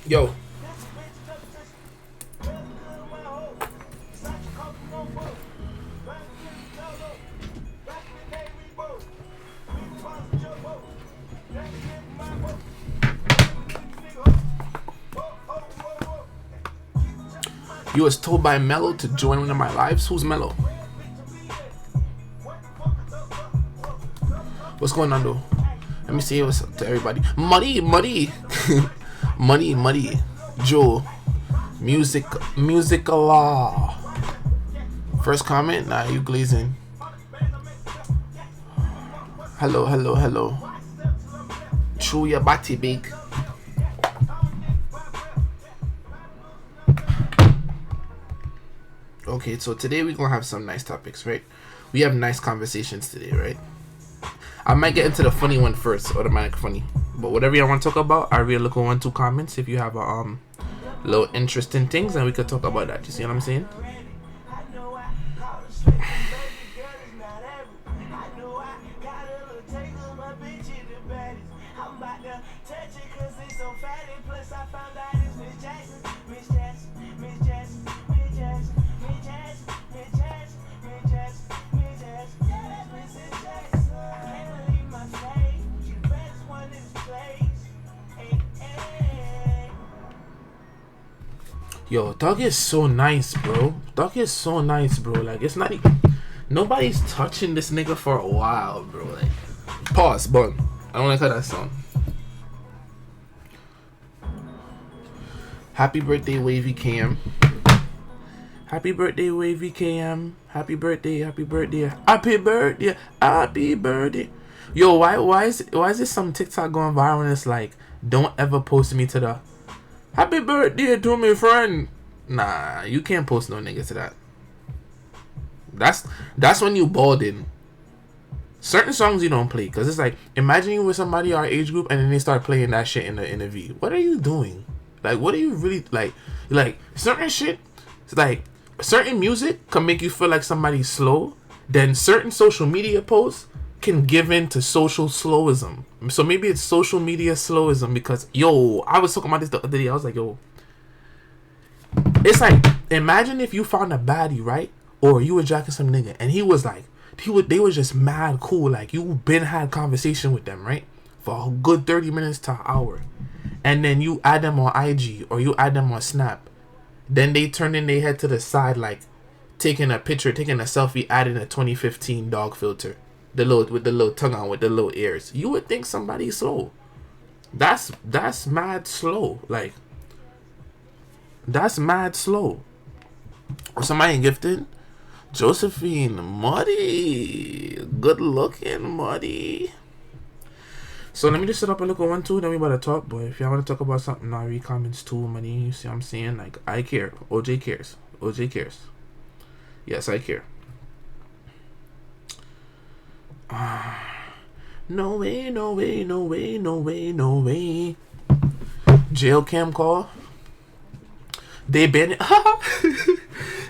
Yo, you was told by Mello to join one of my lives. Who's Mello? What's going on though? Let me say what's up to everybody. Muddy, muddy, muddy, muddy. Joe, music law. First comment, nah, you glazing. Hello, hello, hello. Chew your body big. Okay, so today we're gonna have some nice topics, right? We have nice conversations today, right? I might get into the funny one first, automatic funny. But whatever you want to talk about, I really look on 1-2 comments if you have a little interesting things, and we could talk about that. You see what I'm saying? Yo, Doug is so nice, bro. Doug is so nice, bro. Like, it's not even... Nobody's touching this nigga for a while, bro. Like, pause, but I don't like how that sound. Happy birthday, Wavy KM. Happy birthday, Wavy KM. Happy birthday, happy birthday. Happy birthday, happy birthday. Yo, why is this some TikTok going viral and it's like, don't ever post me to the happy birthday to me friend. Nah, you can't post no nigga to that. That's when you balding. Certain songs you don't play, cause it's like, imagine you with somebody our age group and then they start playing that shit in the interview. What are you doing? Like, what are you really like certain shit? Like, certain music can make you feel like somebody's slow. Then certain social media posts can give in to social slowism. So maybe it's social media slowism because, yo, I was talking about this the other day. I was like, yo, it's like, imagine if you found a baddie, right? Or you were jacking some nigga and he was like, they was just mad cool. Like, you been had conversation with them, right? For a good 30 minutes to an hour. And then you add them on IG or you add them on Snap. Then they turn in their head to the side, like taking a picture, taking a selfie, adding a 2015 dog filter. With the little tongue out, with the little ears. You would think somebody's slow. That's mad slow. Like, that's mad slow. Or somebody gifted. Josephine, Muddy. Good looking, Muddy. So let me just set up a look at 1-2, then we about to talk. But if y'all want to talk about something, I read comments too, Money. You see what I'm saying? Like, I care. Ojay cares. Ojay cares. Yes, I care. No way, no way, no way, no way, no way. Jail cam call. They banned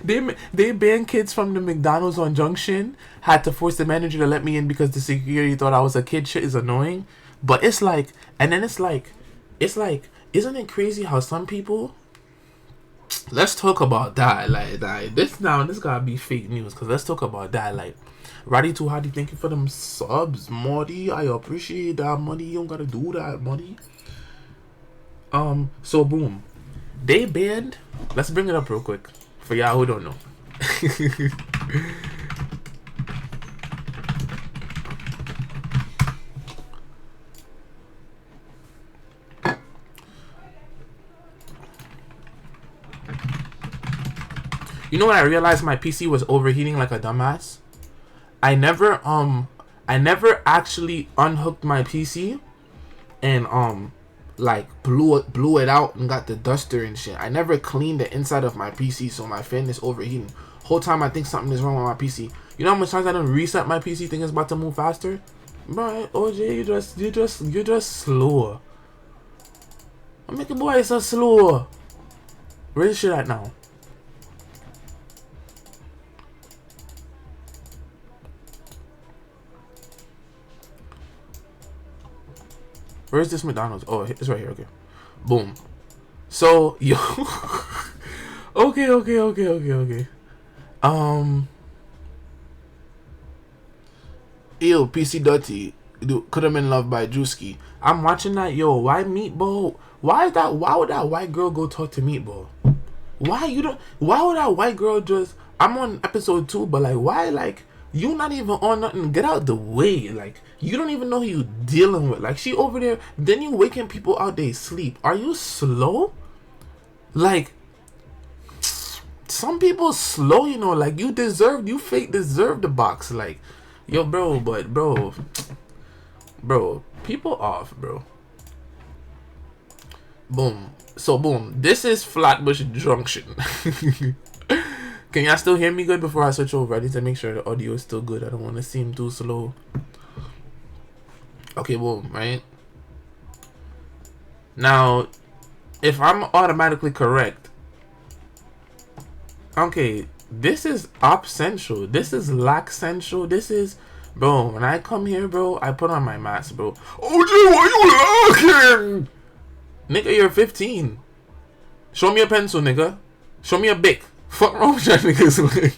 they banned kids from the McDonald's on Junction. Had to force the manager to let me in because the security thought I was a kid. Shit is annoying. But it's like, and then it's like, isn't it crazy how some people... Let's talk about that. Like, this gotta be fake news. Because let's talk about that. Like, Roddy Too Hardy, thank you for them subs, Muddy. I appreciate that, Muddy. You don't gotta do that, Muddy. So boom. They banned... Let's bring it up real quick. For y'all who don't know. You know what I realized? My PC was overheating like a dumbass. I never actually unhooked my PC and like blew it out and got the duster and shit. I never cleaned the inside of my PC, so my fan is overheating. Whole time I think something is wrong with my PC. You know how much times I don't reset my PC thinking it's about to move faster? Bro, OJ, you're just slower. I'm making boy so slow. Where's this shit at now? Where's this McDonald's? Oh, it's right here. Okay. Boom. So yo, okay. Um, Ew, PC Dirty could have been loved by Drewski. I'm watching that. Yo, why Meatball? Why is that? Why would that white girl go talk to Meatball? Why you don't? Why would that white girl just? I'm on episode 2, but like, why like you not even on nothing? Get out the way. Like you don't even know who you dealing with. Like she over there. Then you waking people out they sleep. Are you slow? Like some people slow. You know, like you deserve. You fake deserve the box. Like yo, bro. But bro, people off, bro. Boom. So boom. This is Flatbush Junction. Can y'all still hear me good before I switch over? I need to make sure the audio is still good. I don't want to seem too slow. Okay, boom, right? Now, if I'm automatically correct, okay, this is Op Central. This is Lack Central. This is, bro, when I come here, bro, I put on my mask, bro. Ojay, why you looking? Nigga, you're 15. Show me a pencil, nigga. Show me a Bic. Fuck wrong with that niggas, like,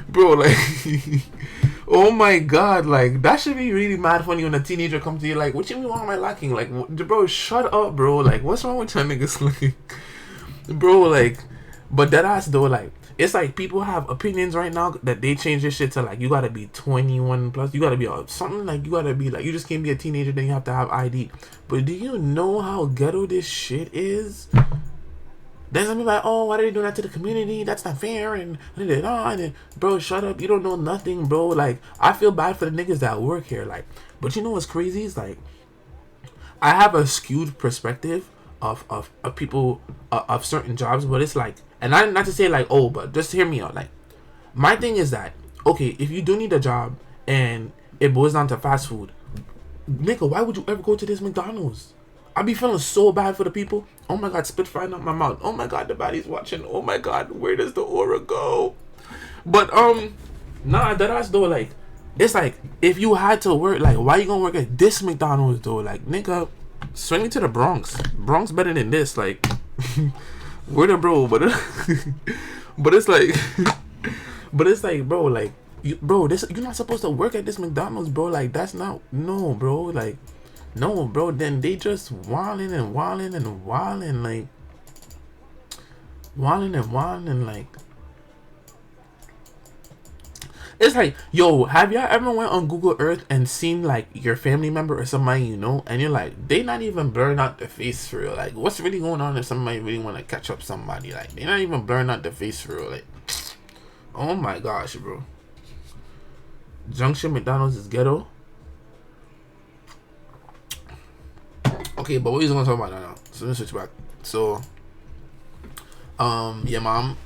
bro, like, oh my god, like, that should be really mad funny when a teenager comes to you, like, what you mean, why am I lacking? Like, bro, shut up, bro, like, what's wrong with that niggas, like, bro, like, but that ass, though, like, it's like people have opinions right now that they change this shit to, like, you gotta be 21 plus, you gotta be something, like, you gotta be, like, you just can't be a teenager, then you have to have ID, but do you know how ghetto this shit is? Then some people like, oh, why are they doing that to the community? That's not fair. And bro, shut up. You don't know nothing, bro. Like, I feel bad for the niggas that work here. Like, but you know what's crazy? Is like, I have a skewed perspective of people of certain jobs, but it's like, and not to say like, oh, but just hear me out. Like, my thing is that, okay, if you do need a job and it boils down to fast food, nigga, why would you ever go to this McDonald's? I be feeling so bad for the people. Oh my god, spit flying out my mouth. Oh my god, the body's watching. Oh my god, where does the aura go? But nah, that ass though, like, it's like if you had to work, like, why you gonna work at this McDonald's though? Like, nigga, swing me to the Bronx. Bronx better than this. Like, where the bro? But but it's like, but it's like, bro, like, bro, this you're not supposed to work at this McDonald's, bro. Like, that's not no, bro. Like. No, bro, then they just wildin' and wildin' and wildin', like, like, it's like, yo, have y'all ever went on Google Earth and seen, like, your family member or somebody you know, and you're like, they not even blurring out the face for real, like, what's really going on if somebody really want to catch up somebody, like, they not even blurring out the face for real, like, oh my gosh, bro. Junction McDonald's is ghetto. Okay, but what are you gonna talk about now? So let's switch back. So, yeah, mom.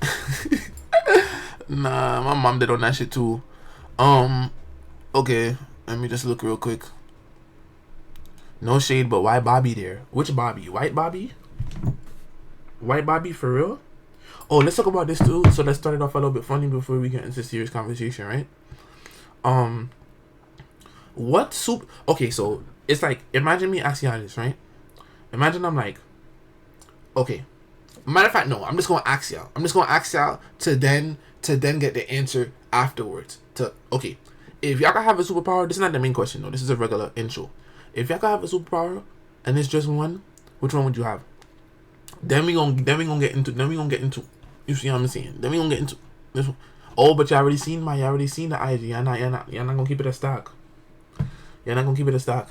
Nah, my mom did on that shit too. Okay, let me just look real quick. No shade, but why Bobby there? Which Bobby? White Bobby? White Bobby for real? Oh, let's talk about this too. So let's start it off a little bit funny before we get into serious conversation, right? What soup? Okay, so it's like, imagine me asking y'all this, right? Imagine I'm like, okay. Matter of fact, no, I'm just gonna ask y'all. I'm just gonna ask y'all to then get the answer afterwards. Okay, if y'all could have a superpower, this is not the main question though. This is a regular intro. If y'all could have a superpower and it's just one, which one would you have? Then we gonna get into. You see what I'm saying? Then we gonna get into this one. Oh, but y'all already seen the IG. Y'all not gonna keep it a stock. You're not gonna keep it a stock.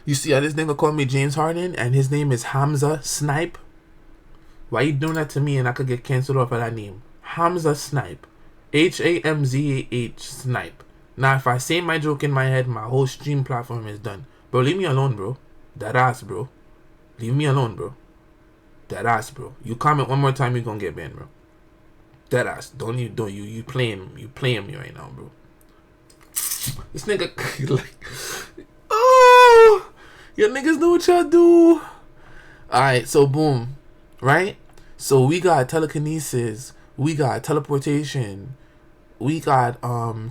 You see how this nigga called me James Harden and his name is Hamza Snipe? Why you doing that to me and I could get cancelled off of that name? Hamza Snipe. HAMZAH Snipe. Now if I say my joke in my head, my whole stream platform is done. Bro, leave me alone, bro. That ass, bro. Leave me alone, bro. That ass, bro. You comment one more time, you gonna get banned, bro. Dead ass. Don't you playing me right now, bro. This nigga like, oh, your niggas know what y'all do. Alright, so boom. Right? So we got telekinesis, we got teleportation, we got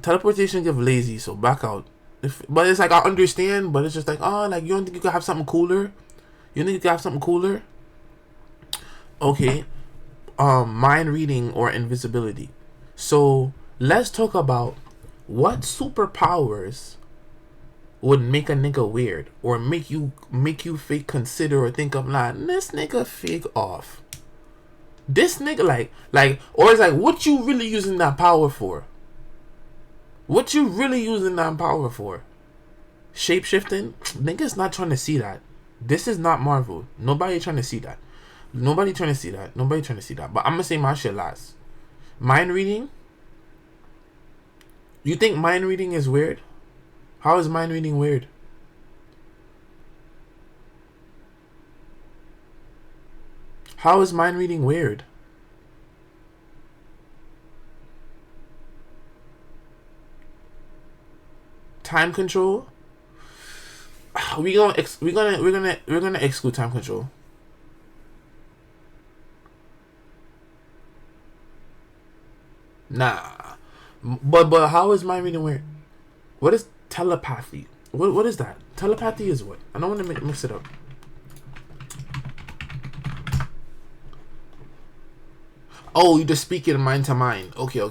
teleportation give lazy, so back out. But it's like I understand, but it's just like, oh, like you don't think you could have something cooler? You think you could have something cooler? Okay. Mind reading or invisibility. So let's talk about what superpowers would make a nigga weird or make you fake consider or think of, nah, this nigga fake off. This nigga like or it's like, what you really using that power for? What you really using that power for? Shape shifting? Niggas not trying to see that. This is not Marvel. Nobody trying to see that. Nobody trying to see that. Nobody trying to see that. But I'm gonna say my shit last. Mind reading? You think mind reading is weird? How is mind reading weird? How is mind reading weird? Time control? We're gonna exclude time control. Nah. But how is mind reading weird? What is telepathy? What is that? Telepathy is what? I don't want to mix it up. Oh, you just speaking mind to mind. Okay.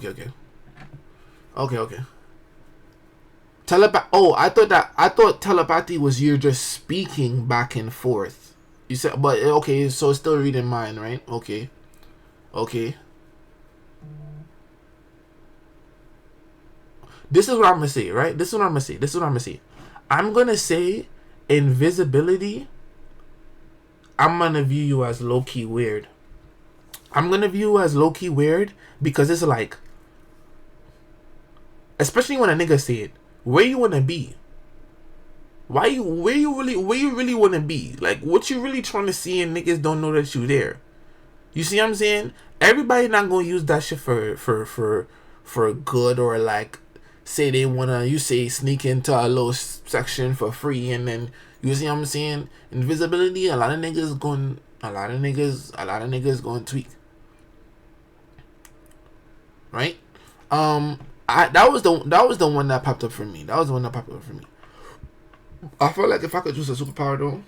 Oh, I thought telepathy was you're just speaking back and forth. You said, but okay, so it's still reading mind, right? Okay. This is what I'm gonna say, right? This is what I'm gonna say. I'm gonna say invisibility. I'm gonna view you as low key weird. Because it's like, especially when a nigga say it, where you wanna be? Where you really wanna be? Like, what you really trying to see, and niggas don't know that you there. You see what I'm saying? Everybody not gonna use that shit for good, or like say they wanna, you say sneak into a little section for free, and then you see what I'm saying? Invisibility, a lot of niggas going tweak. Right? That was the one that popped up for me. I feel like if I could choose a superpower though,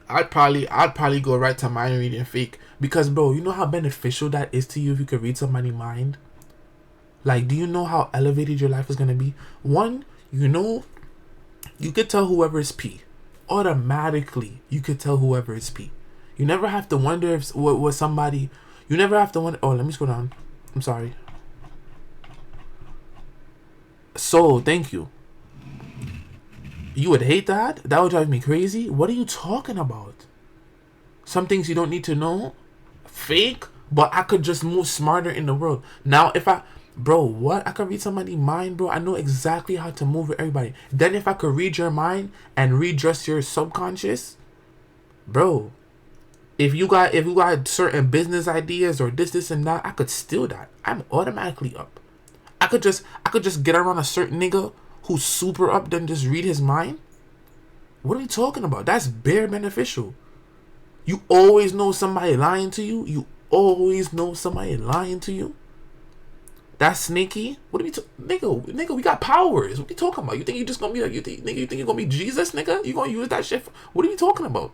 I'd probably go right to mind reading fake, because bro, you know how beneficial that is to you if you could read somebody's mind. Like, do you know how elevated your life is gonna be? One, you know, you could tell whoever is P. Automatically, you could tell whoever is P. You never have to wonder if what was somebody. You never have to wonder. Oh, let me scroll down. I'm sorry. So, thank you. You would hate that? That would drive me crazy? What are you talking about? Some things you don't need to know? Fake? But I could just move smarter in the world. Now, if I... Bro, what? I could read somebody's mind, bro. I know exactly how to move with everybody. Then if I could read your mind and redress your subconscious, bro, if you got certain business ideas or this and that, I could steal that. I'm automatically up. I could just get around a certain nigga who's super up, then just read his mind. What are you talking about? That's bare beneficial. You always know somebody lying to you. That's sneaky. What are we nigga, we got powers. What are you talking about? You think you just gonna be like, you think you're gonna be Jesus, nigga? You gonna use that shit what are you talking about?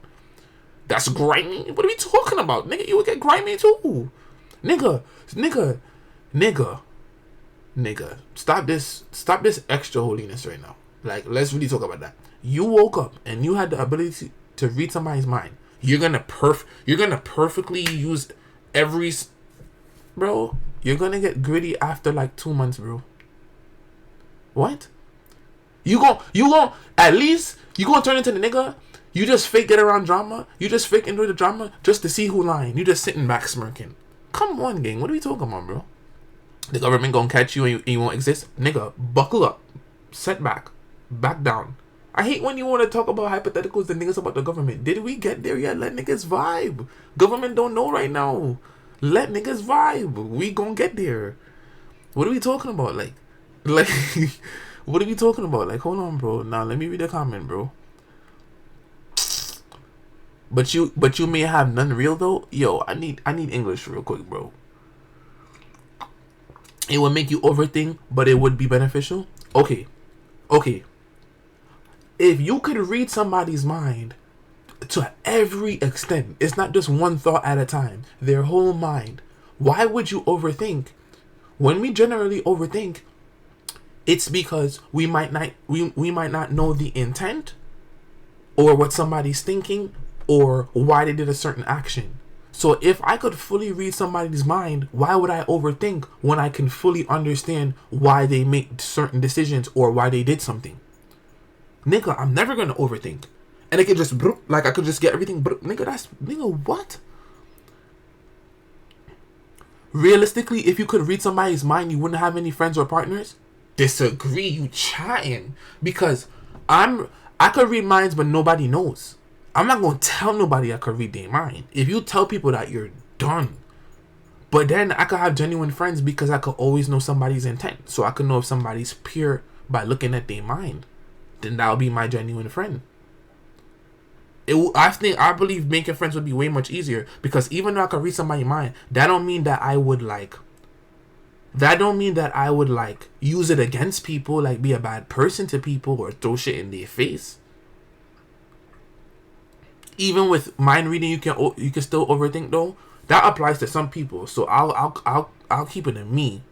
That's grimy. What are we talking about? Nigga, you would get grimy too. Nigga. Stop this extra holiness right now. Like, let's really talk about that. You woke up and you had the ability to read somebody's mind. You're gonna perfectly use every... Bro, you're gonna get gritty after like 2 months, bro. What? You gon' at least you gonna turn into the nigga. You just fake get around drama. You just fake enjoy the drama just to see who lying. You just sitting back smirking. Come on, gang. What are we talking about, bro? The government gonna catch you and you won't exist? Nigga, buckle up. Set back. Back down. I hate when you want to talk about hypotheticals and niggas about the government. Did we get there yet? Let niggas vibe. Government don't know right now. Let niggas vibe. We gonna get there. What are we talking about? Like, what are we talking about? Like, hold on, bro. Now let me read the comment, bro. But you may have none real though. Yo, I need English real quick, bro. It would make you overthink, but it would be beneficial. Okay. If you could read somebody's mind to every extent, it's not just one thought at a time, their whole mind, why would you overthink? When we generally overthink, it's because we might not know the intent or what somebody's thinking or why they did a certain action. So if I could fully read somebody's mind, why would I overthink when I can fully understand why they make certain decisions or why they did something? Nigga, I'm never gonna overthink. And I could just, like, I could just get everything, nigga, what? Realistically, if you could read somebody's mind, you wouldn't have any friends or partners? Disagree, you chatting. Because I could read minds, but nobody knows. I'm not going to tell nobody I could read their mind. If you tell people that, you're done. But then I could have genuine friends because I could always know somebody's intent. So I could know if somebody's pure by looking at their mind. Then that would be my genuine friend. I believe making friends would be way much easier. Because even though I could read somebody's mind, that don't mean that I would use it against people, like be a bad person to people or throw shit in their face. Even with mind reading, you can still overthink though. That applies to some people. So I'll keep it in me.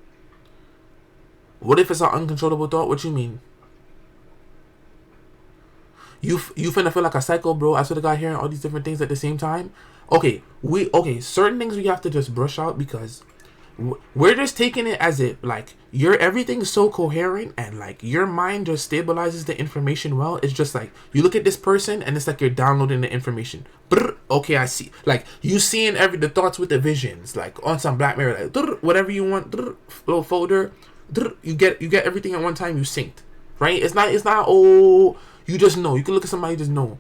What if it's an uncontrollable thought? What you mean? You finna feel like a psycho, bro. I swear to God, hearing all these different things at the same time. Okay, certain things we have to just brush out because we're just taking it as it like everything's so coherent and like your mind just stabilizes the information well. It's just like you look at this person and it's like you're downloading the information. Okay, I see. Like you seeing the thoughts with the visions, like on some Black Mirror, like whatever you want, little folder. You get everything at one time. You synced, right? It's not. Oh, you just know. You can look at somebody, just know.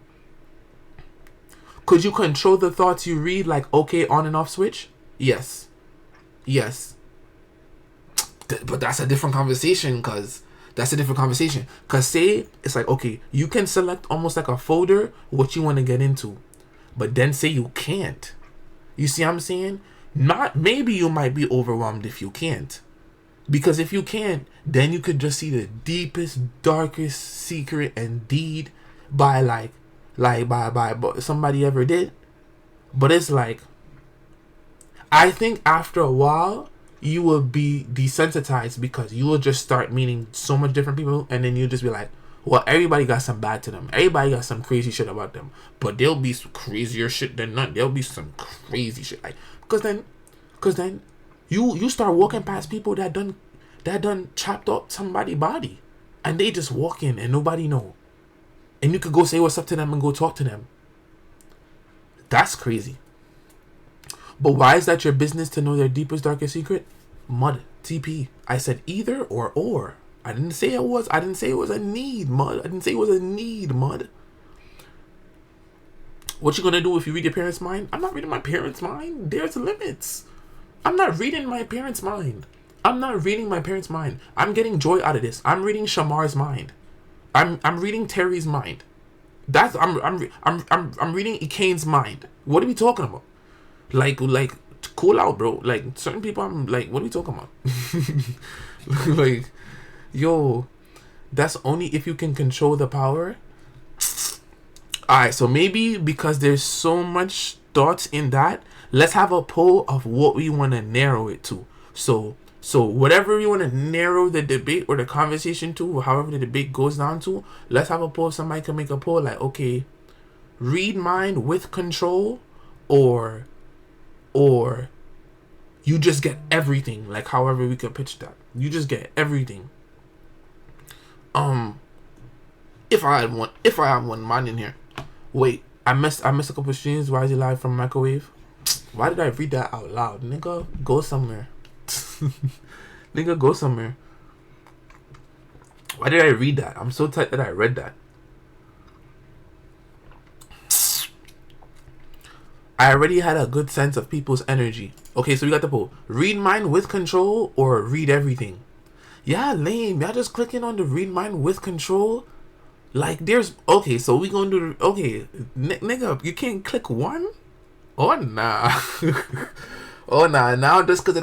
Could you control the thoughts you read, like okay, on and off switch? Yes. But that's a different conversation, cause say it's like, okay, you can select almost like a folder what you want to get into, but then say you can't. You see what I'm saying? Maybe you might be overwhelmed if you can't. Because if you can't, then you could just see the deepest, darkest secret and deed by somebody ever did. But it's like, I think after a while, you will be desensitized because you will just start meeting so much different people, and then you'll just be like, well, everybody got some bad to them. Everybody got some crazy shit about them. But there'll be some crazier shit than none. There'll be some crazy shit. Like, because then you start walking past people that done chopped up somebody's body. And they just walk in and nobody know. And you could go say what's up to them and go talk to them. That's crazy. But why is that your business to know their deepest, darkest secret? Mud. TP. I said either or. I didn't say it was a need, mud. I didn't say it was a need, mud. What you gonna do if you read your parents' mind? I'm not reading my parents' mind. There's limits. I'm not reading my parents' mind. I'm getting joy out of this. I'm reading Shamar's mind. I'm reading Terry's mind. I'm reading Ikane's mind. What are we talking about? Like, cool out, bro. Like, certain people, I'm like, what are we talking about? Like, yo, that's only if you can control the power. Alright, so maybe because there's so much thoughts in that, let's have a poll of what we want to narrow it to. So whatever we want to narrow the debate or the conversation to, or however the debate goes down to, let's have a poll. Somebody can make a poll like, okay, read mind with control, or you just get everything. Like, however we could pitch that. You just get everything. If I have one mind in here. Wait, I missed a couple streams. Why is he live from microwave? Why did I read that out loud? Nigga, go somewhere. Nigga, go somewhere. Why did I read that? I'm so tight that I read that. I already had a good sense of people's energy. Okay, so we got the poll. Read mind with control or read everything? Yeah, lame. Y'all just clicking on the read mind with control. Like, there's... Okay, so we gonna do... Okay, nigga, you can't click one? Oh, nah. Oh, nah. Now, just because of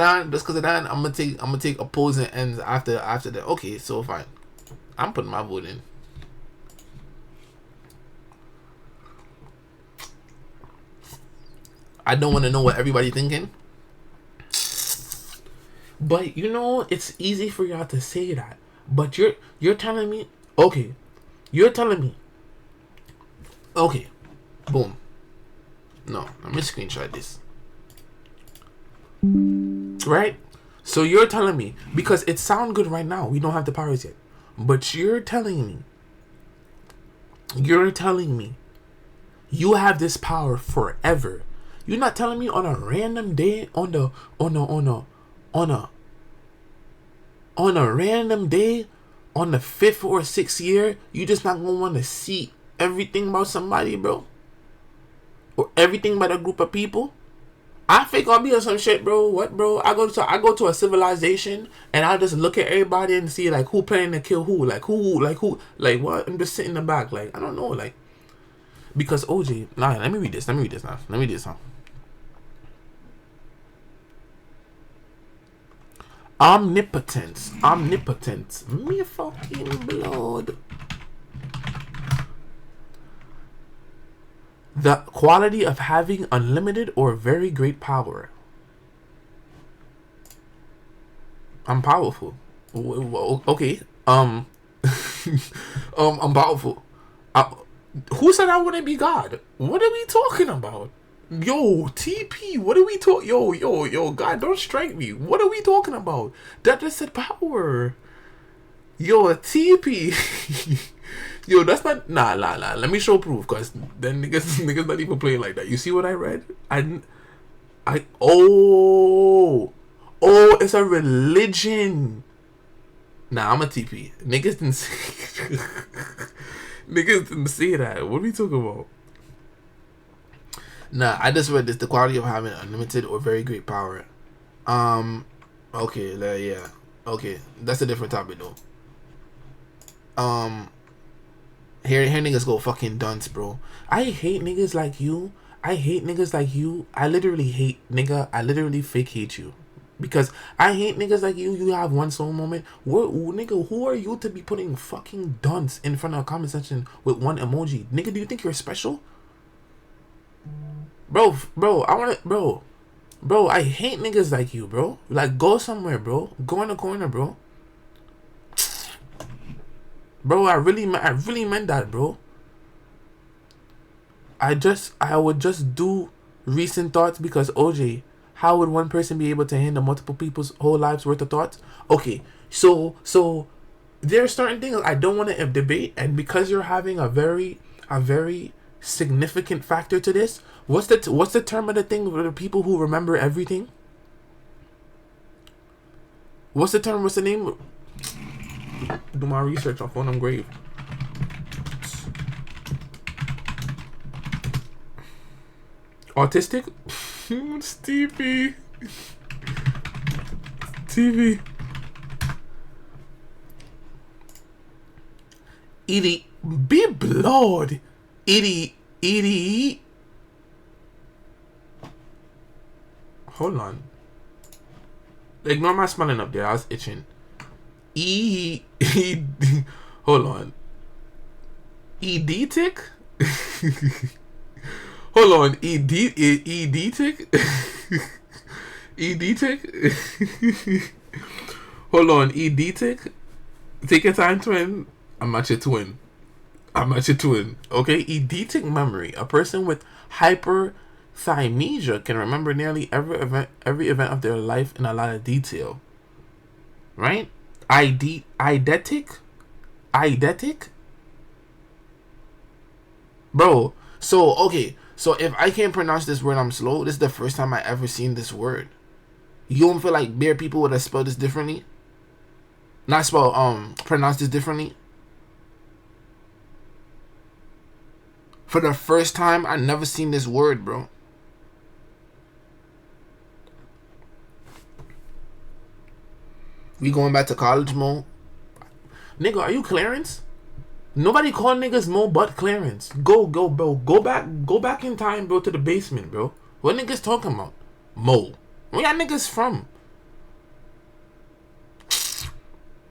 that, I'm gonna take opposing ends after that. Okay, so fine. I'm putting my vote in. I don't want to know what everybody's thinking. But, you know, it's easy for y'all to say that. But you're telling me... Okay. You're telling me... Okay. Boom. No, let me screenshot this. Right? So you're telling me... Because it sounds good right now. We don't have the powers yet. But you're telling me... You're telling me... You have this power forever. You're not telling me on a random day... On a random day, on the 5th or 6th year, you just not gonna want to see everything about somebody, bro, or everything about a group of people. I think I'll be on some shit, bro. What, bro? I go to a civilization and I just look at everybody and see like who planning to kill who, like what? I'm just sitting in the back, like I don't know, like because OJ. Nah, let me read this now. Omnipotence. Me fucking blood. The quality of having unlimited or very great power. I'm powerful. Okay. I'm powerful. Who said I wouldn't be God? What are we talking about? Yo, TP, what are we talking? Yo, God, don't strike me. What are we talking about? That just said power. Yo, TP. Yo, that's not... Nah. Let me show proof, because then niggas not even playing like that. You see what I read? Oh, it's a religion. Nah, I'm a TP. Niggas didn't say that. What are we talking about? Nah, I just read this. The quality of having unlimited or very great power. Okay, yeah. Okay, that's a different topic though. Here niggas go fucking dunce, bro. I hate niggas like you. I literally hate, nigga. I literally fake hate you. Because I hate niggas like you. You have one soul moment. Nigga, who are you to be putting fucking dunce in front of a comment section with one emoji? Nigga, do you think you're special? Bro, I hate niggas like you, bro. Like, go somewhere, bro. Go in the corner, bro. Bro, I really meant that, bro. I would just do recent thoughts because OJ, how would one person be able to handle multiple people's whole lives worth of thoughts? Okay, so there are certain things I don't want to debate, and because you're having a very significant factor to this. What's the term of the thing for the people who remember everything? What's the term? What's the name? Do my research on phone. I'm grave. Autistic? Stevie. TV. Edie. Be blood. Edie. Hold on. Ignore my smelling up there. I was itching. Hold on. Edetic? Hold on. Edetic? Edetic? Hold on. Edetic? Take your time, twin. I'm not your twin. Okay? Eidetic memory. A person with hyperthymesia can remember nearly every event of their life in a lot of detail. Right? Eidetic? Bro, so, okay. So, if I can't pronounce this word, I'm slow. This is the first time I ever seen this word. You don't feel like bare people would have spelled this differently? Not spell, pronounce this differently? For the first time, I never seen this word, bro. We going back to college mode. Nigga, are you Clarence? Nobody call niggas Mo but Clarence. Go, bro. Go back in time, bro, to the basement, bro. What niggas talking about? Mo. Where y'all niggas from?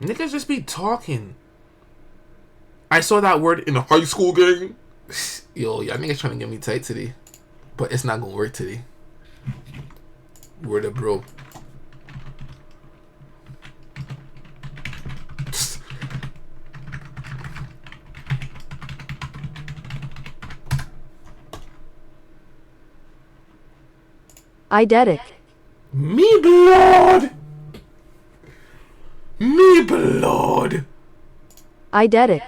Niggas just be talking. I saw that word in a high school game. Yo, y'all niggas trying to get me tight today. But it's not gonna work today. Word up, bro. Eidetic. Me blood. Me blood. Eidetic.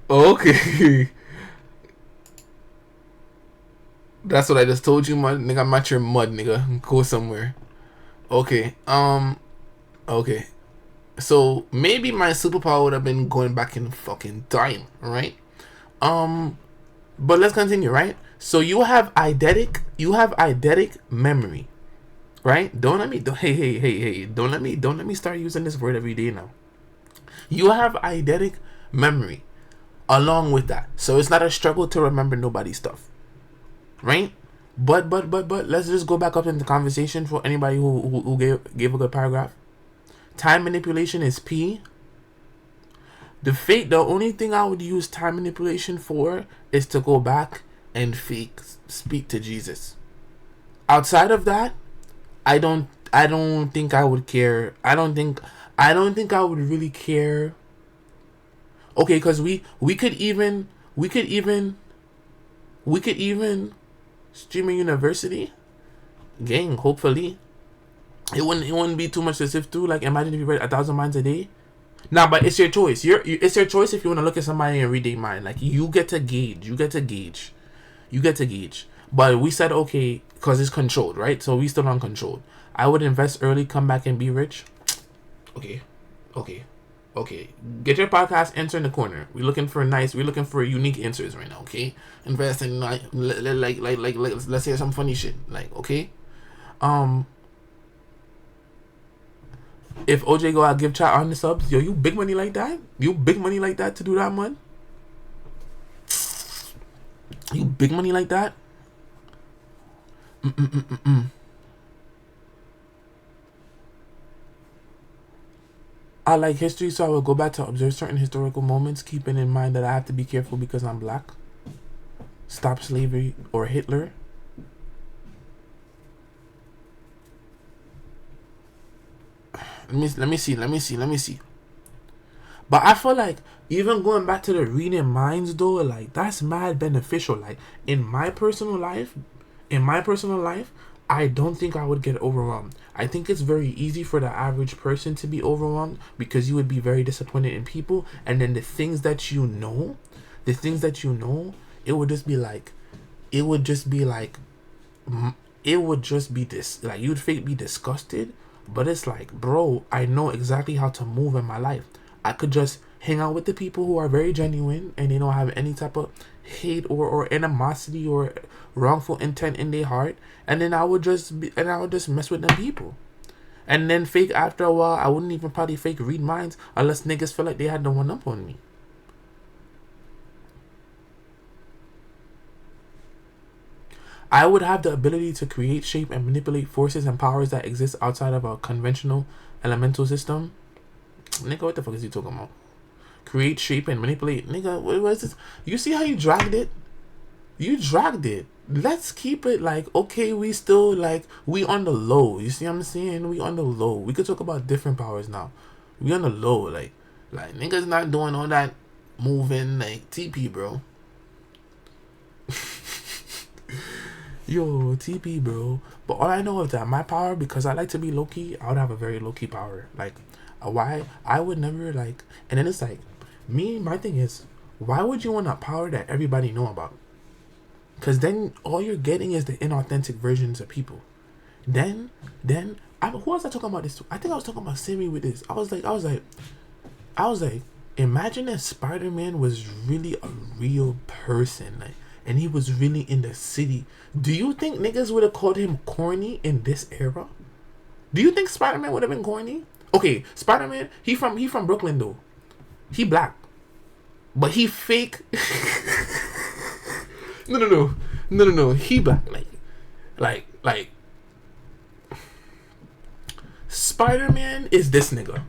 Okay. That's what I just told you, man. Nigga, I'm at your mud, nigga. Go somewhere. Okay. Okay. So maybe my superpower would have been going back in fucking time, right? But let's continue, right? So you have eidetic memory, right? Don't let me don't let me start using this word every day now. You have eidetic memory along with that. So it's not a struggle to remember nobody's stuff. Right? But let's just go back up in the conversation for anybody who gave a good paragraph. Time manipulation is P. The only thing I would use time manipulation for is to go back and speak to Jesus. Outside of that, I don't think I would care. I don't think I would really care. Okay, because we could even streaming university gang. Hopefully, it wouldn't be too much to sift through. Like, imagine if you read 1,000 minds a day. Nah, but it's your choice. It's your choice if you want to look at somebody and read their mind. Like, you get to gauge. But we said okay because it's controlled, right? So we still uncontrolled. I would invest early, come back and be rich. Okay. Get your podcast answer in the corner. We're looking for unique answers right now. Okay, invest in like let's say some funny shit. Like, okay, if Ojay go out give chat on the subs, yo, you big money like that? You big money like that to do that, man? You big money like that? I like history, so I will go back to observe certain historical moments, keeping in mind that I have to be careful because I'm black. Stop slavery or Hitler. Let me see. But I feel like even going back to the reading minds though, like that's mad beneficial. Like in my personal life, I don't think I would get overwhelmed. I think it's very easy for the average person to be overwhelmed because you would be very disappointed in people, and then the things that you know, it would just be this, like you'd fake be disgusted, but it's like, bro, I know exactly how to move in my life. I could just hang out with the people who are very genuine and they don't have any type of hate or animosity or wrongful intent in their heart, and then I would just mess with them people. And then fake after a while, I wouldn't even probably fake read minds unless niggas feel like they had the one up on me. I would have the ability to create, shape, and manipulate forces and powers that exist outside of a conventional elemental system. Nigga, what the fuck is he talking about? Create, shape, and manipulate. Nigga, what is this? You see how you dragged it? Let's keep it like, okay, we still like, we on the low. You see what I'm saying? We on the low. We could talk about different powers now. We on the low. Like niggas not doing all that moving like TP, bro. Yo, TP, bro. But all I know is that my power, because I like to be low-key, I would have a very low-key power. Like, why? I would never, like... And then it's like, my thing is, why would you want a power that everybody know about? Because then all you're getting is the inauthentic versions of people. Then, who was I talking about this to? I think I was talking about Siri with this. I was like, imagine if Spider-Man was really a real person. Like, and he was really in the city, do you think niggas would have called him corny in this era? Do you think Spider-Man would have been corny? Okay, Spider-Man, he from Brooklyn though. He black. But he fake. No. He black. Like Spider-Man is this nigga.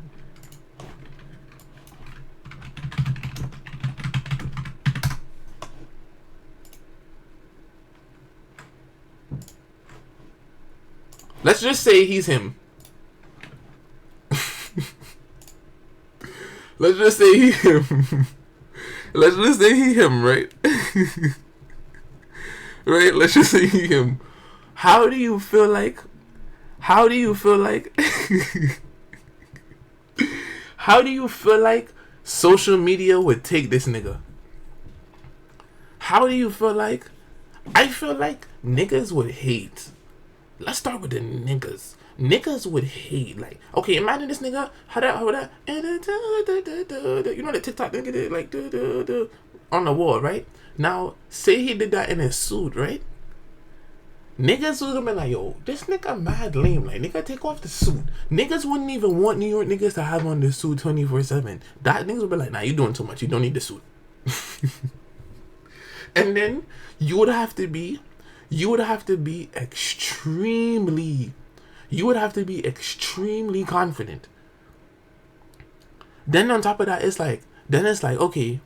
Let's just say he's him. Let's just say he him. Let's just say he him, right? Right? Let's just say he him. How do you feel like how do you feel like social media would take this nigga? How do you feel like I feel like niggas would hate. Let's start with the niggas. Niggas would hate. Like, okay, imagine this nigga. How that? You know the TikTok nigga did like on the wall, right? Now, say he did that in a suit, right? Niggas would have been like, yo, this nigga mad lame. Like, nigga, take off the suit. Niggas wouldn't even want New York niggas to have on the suit 24/7. That niggas would be like, nah, you doing too much. You don't need the suit. And then you would have to be extremely confident. Then on top of that, it's like okay,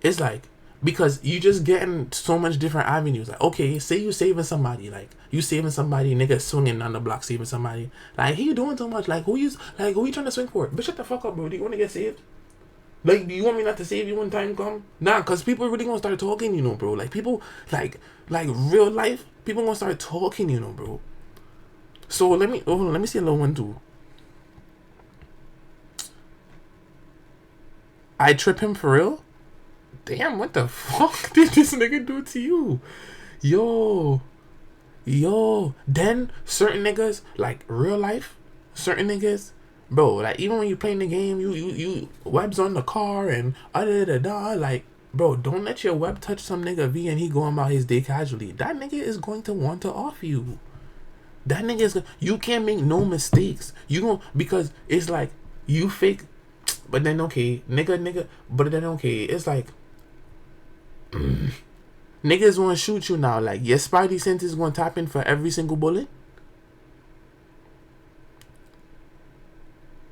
it's like, because you just getting so much different avenues. Like, okay, say you saving somebody, nigga swinging on the block saving somebody. Like, he doing too much. Like, who you trying to swing for? But shut the fuck up, bro. Do you want to get saved? Like, do you want me not to save you when time come? Nah, cause people really gonna start talking, bro. Like, people like real life, people gonna start talking, bro. So let me see a little one too. I trip him for real? Damn, what the fuck did this nigga do to you? Yo. Then certain niggas, like real life, certain niggas, bro, like even when you playing the game, you webs on the car and like, bro, don't let your web touch some nigga V and he going about his day casually. That nigga is going to want to off you. That nigga is, you can't make no mistakes. You don't, because it's like you fake, but then okay, nigga, but then okay, it's like niggas want to shoot you now. Like, your spidey sense is going to tap in for every single bullet.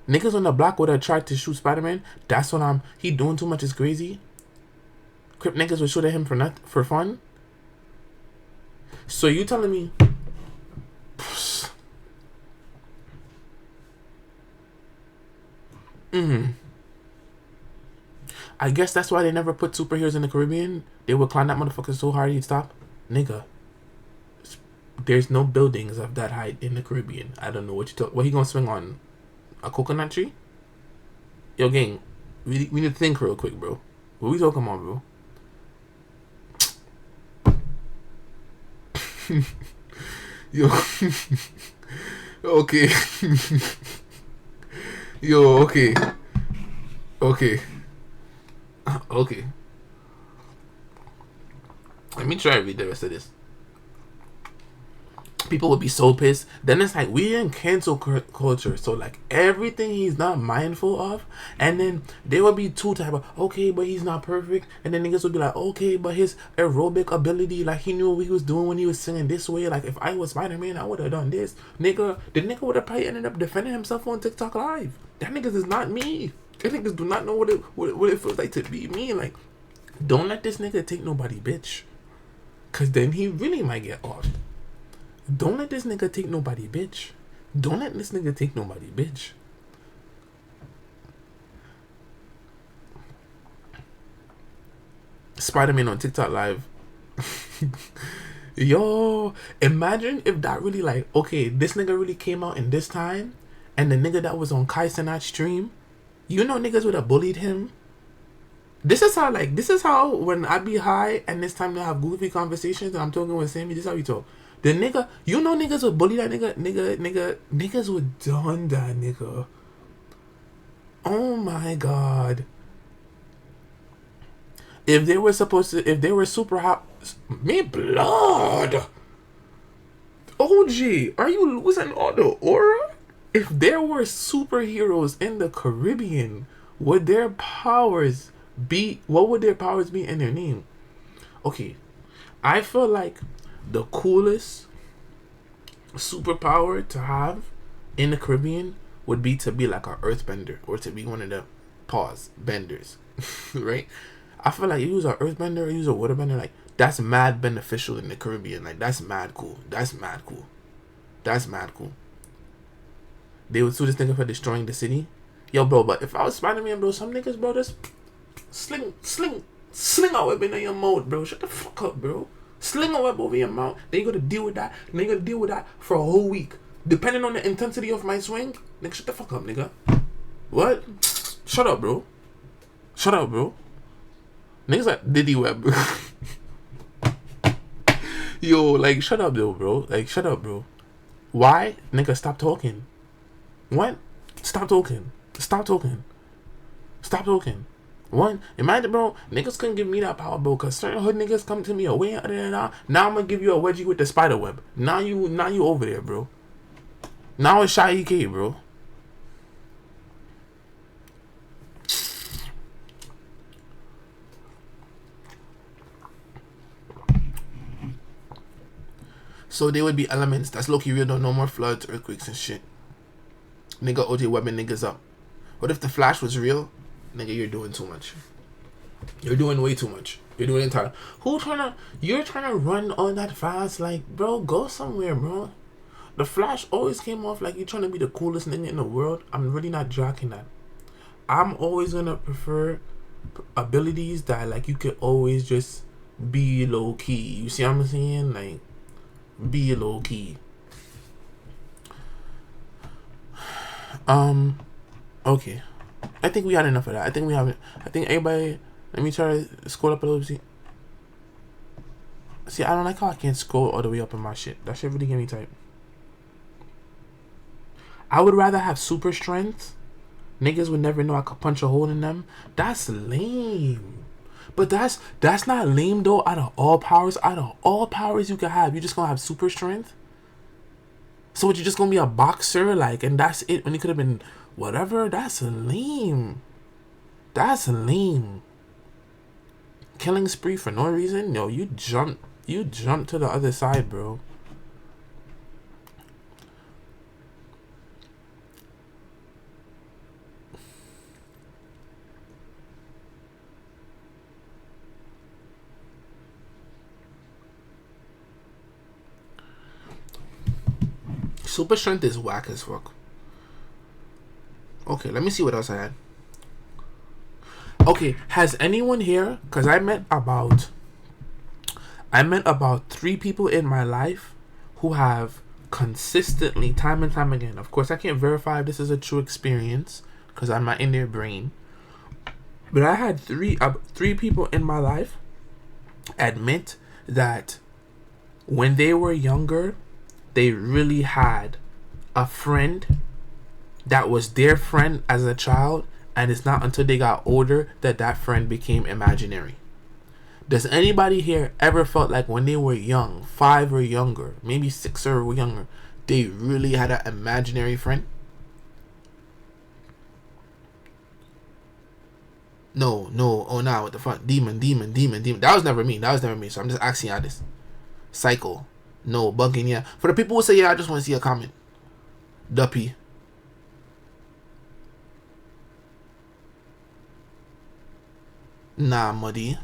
Niggas on the block would have tried to shoot Spider-Man. That's what he doing too much is crazy. Crip niggas would shoot at him for fun. So you telling me I guess that's why they never put superheroes in the Caribbean. They would climb that motherfucker so hard he'd stop. Nigga, there's no buildings of that height in the Caribbean. I don't know what you talk. What he gonna swing on? A coconut tree? Yo, gang, we need to think real quick, bro. What we talking about, bro? Yo, okay. Yo, okay. Let me try to read the rest of this. People would be so pissed. Then it's like, we in cancel culture, so like everything he's not mindful of, and then they would be two type of, okay, but he's not perfect, and then niggas would be like, okay, but his aerobic ability, like he knew what he was doing when he was singing this way. Like, if I was Spider-Man, I would have done this. The nigga would have probably ended up defending himself on TikTok Live. That niggas is not me. That niggas do not know what it feels like to be me. Like, don't let this nigga take nobody, bitch, cause then he really might get off. Don't let this nigga take nobody, bitch. Don't let this nigga take nobody, bitch. Spider-Man on TikTok Live. Yo, imagine if that really, like, okay, this nigga really came out in this time, and the nigga that was on Kai Cenat stream, niggas would have bullied him. This is how when I be high and it's time to have goofy conversations and I'm talking with Sammy, this is how we talk. The nigga, niggas would bully that niggas would done that nigga. Oh my god. If they were supposed to, if they were super hot, me blood. OG, are you losing all the aura? If there were superheroes in the Caribbean, would their powers be? What would their powers be in their name? Okay, I feel like the coolest superpower to have in the Caribbean would be to be like an earthbender or to be one of the benders, right? I feel like you use an earthbender or use a waterbender, like that's mad beneficial in the Caribbean. Like that's mad cool. That's mad cool. That's mad cool. They would sue this nigga for destroying the city. Yo, bro, but if I was Spider-Man, bro, some niggas, bro, just sling a web in your mouth, bro. Shut the fuck up, bro. Sling a web over your mouth. Then you gotta deal with that. Then you gotta deal with that for a whole week. Depending on the intensity of my swing, nigga, shut the fuck up, nigga. What? Shut up, bro. Shut up, bro. Niggas like Diddy Web. Yo, like, shut up, though, bro. Like, shut up, bro. Why? Nigga, stop talking. What? Stop talking. Stop talking. Stop talking. One, imagine, bro, niggas couldn't give me that power, bro, because certain hood niggas come to me away. Now I'm gonna give you a wedgie with the spider web. Now you over there, bro. Now it's Shy EK, bro. So there would be elements that's low-key real, though. No more floods, earthquakes, and shit. Nigga, Ojay webbing niggas up. What if the Flash was real? Nigga, you're doing too much. You're doing way too much. You're doing entire. You're trying to run on that fast? Like, bro, go somewhere, bro. The Flash always came off like you're trying to be the coolest nigga in the world. I'm really not jocking that. I'm always gonna prefer abilities that, like, you could always just be low key. You see what I'm saying? Like, be low key. Okay. I think we had enough of that. I think everybody. Let me try to scroll up a little bit. See, I don't like how I can't scroll all the way up in my shit. That shit really get me tight. I would rather have super strength. Niggas would never know I could punch a hole in them. That's lame. But that's not lame though. Out of all powers you could have, you just gonna have super strength. So what, you just gonna be a boxer, like, and that's it? When you could have been whatever. That's lame. That's lame. Killing spree for no reason. No, you jump to the other side, bro. Super strength is whack as fuck. Okay, let me see what else I had. Okay, has anyone here? Because I met about 3 people in my life who have consistently, time and time again. Of course, I can't verify if this is a true experience because I'm not in their brain. But I had three people in my life admit that when they were younger, they really had a friend that was their friend as a child, and it's not until they got older that that friend became imaginary. Does anybody here ever felt like when they were young, 5 or younger, maybe 6 or younger, they really had an imaginary friend? No, oh nah, what the fuck? Demon. That was never me, so I'm just asking y'all this. Cycle. No, bugging, yeah. For the people who say, yeah, I just want to see a comment. Duppy. Nah, Muddy.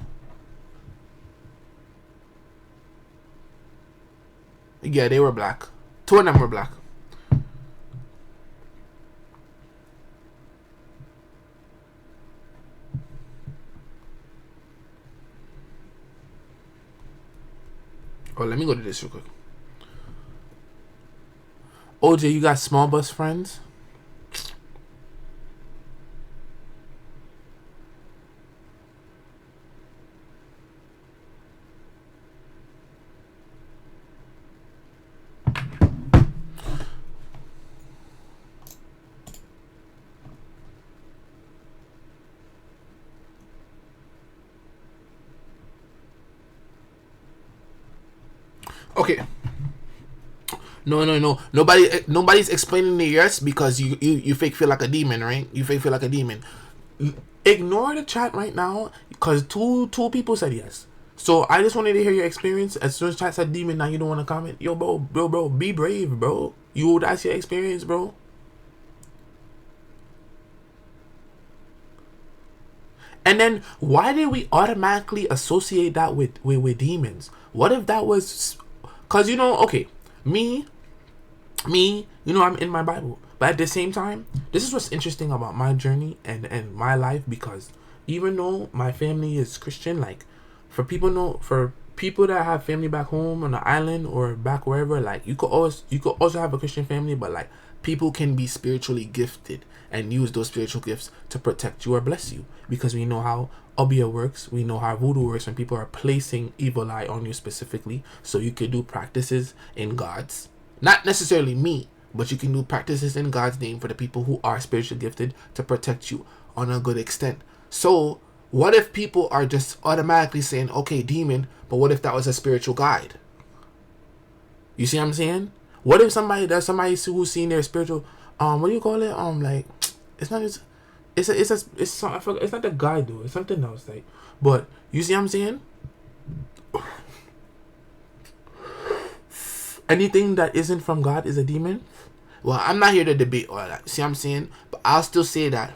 Yeah, they were black. 2 of them were black. Oh, let me go to this real quick. OJ, you got small bus friends? Okay. No. Nobody's explaining it yes because you fake feel like a demon, right? You fake feel like a demon. Ignore the chat right now because two people said yes. So I just wanted to hear your experience. As soon as chat said demon, now you don't want to comment. Yo, bro, be brave, bro. That's your experience, bro. And then why did we automatically associate that with demons? What if that was, cause okay, me, I'm in my Bible, but at the same time, this is what's interesting about my journey and my life, because even though my family is Christian, like for people that have family back home on the island or back wherever, like you could also have a Christian family, but like people can be spiritually gifted and use those spiritual gifts to protect you or bless you, because we know how Obia works, we know how voodoo works when people are placing evil eye on you specifically, so you could do practices in God's, not necessarily me, but you can do practices in God's name for the people who are spiritually gifted to protect you on a good extent. So what if people are just automatically saying, okay, demon, but what if that was a spiritual guide? You see what I'm saying? What if somebody who's seen their spiritual, what do you call it? Like, it's not just, I forgot, it's not the guide though. It's something else. Like, but you see what I'm saying? Anything that isn't from God is a demon. Well, I'm not here to debate all that. See what I'm saying? But I'll still say that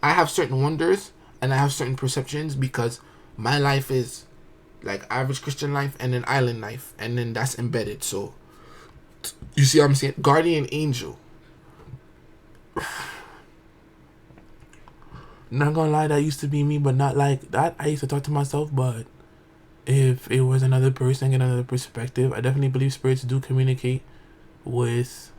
I have certain wonders and I have certain perceptions, because my life is like average Christian life and then island life, and then that's embedded. So you see what I'm saying? Guardian angel. Not gonna lie, that used to be me, but not like that. I used to talk to myself, but if it was another person, get another perspective. I definitely believe spirits do communicate with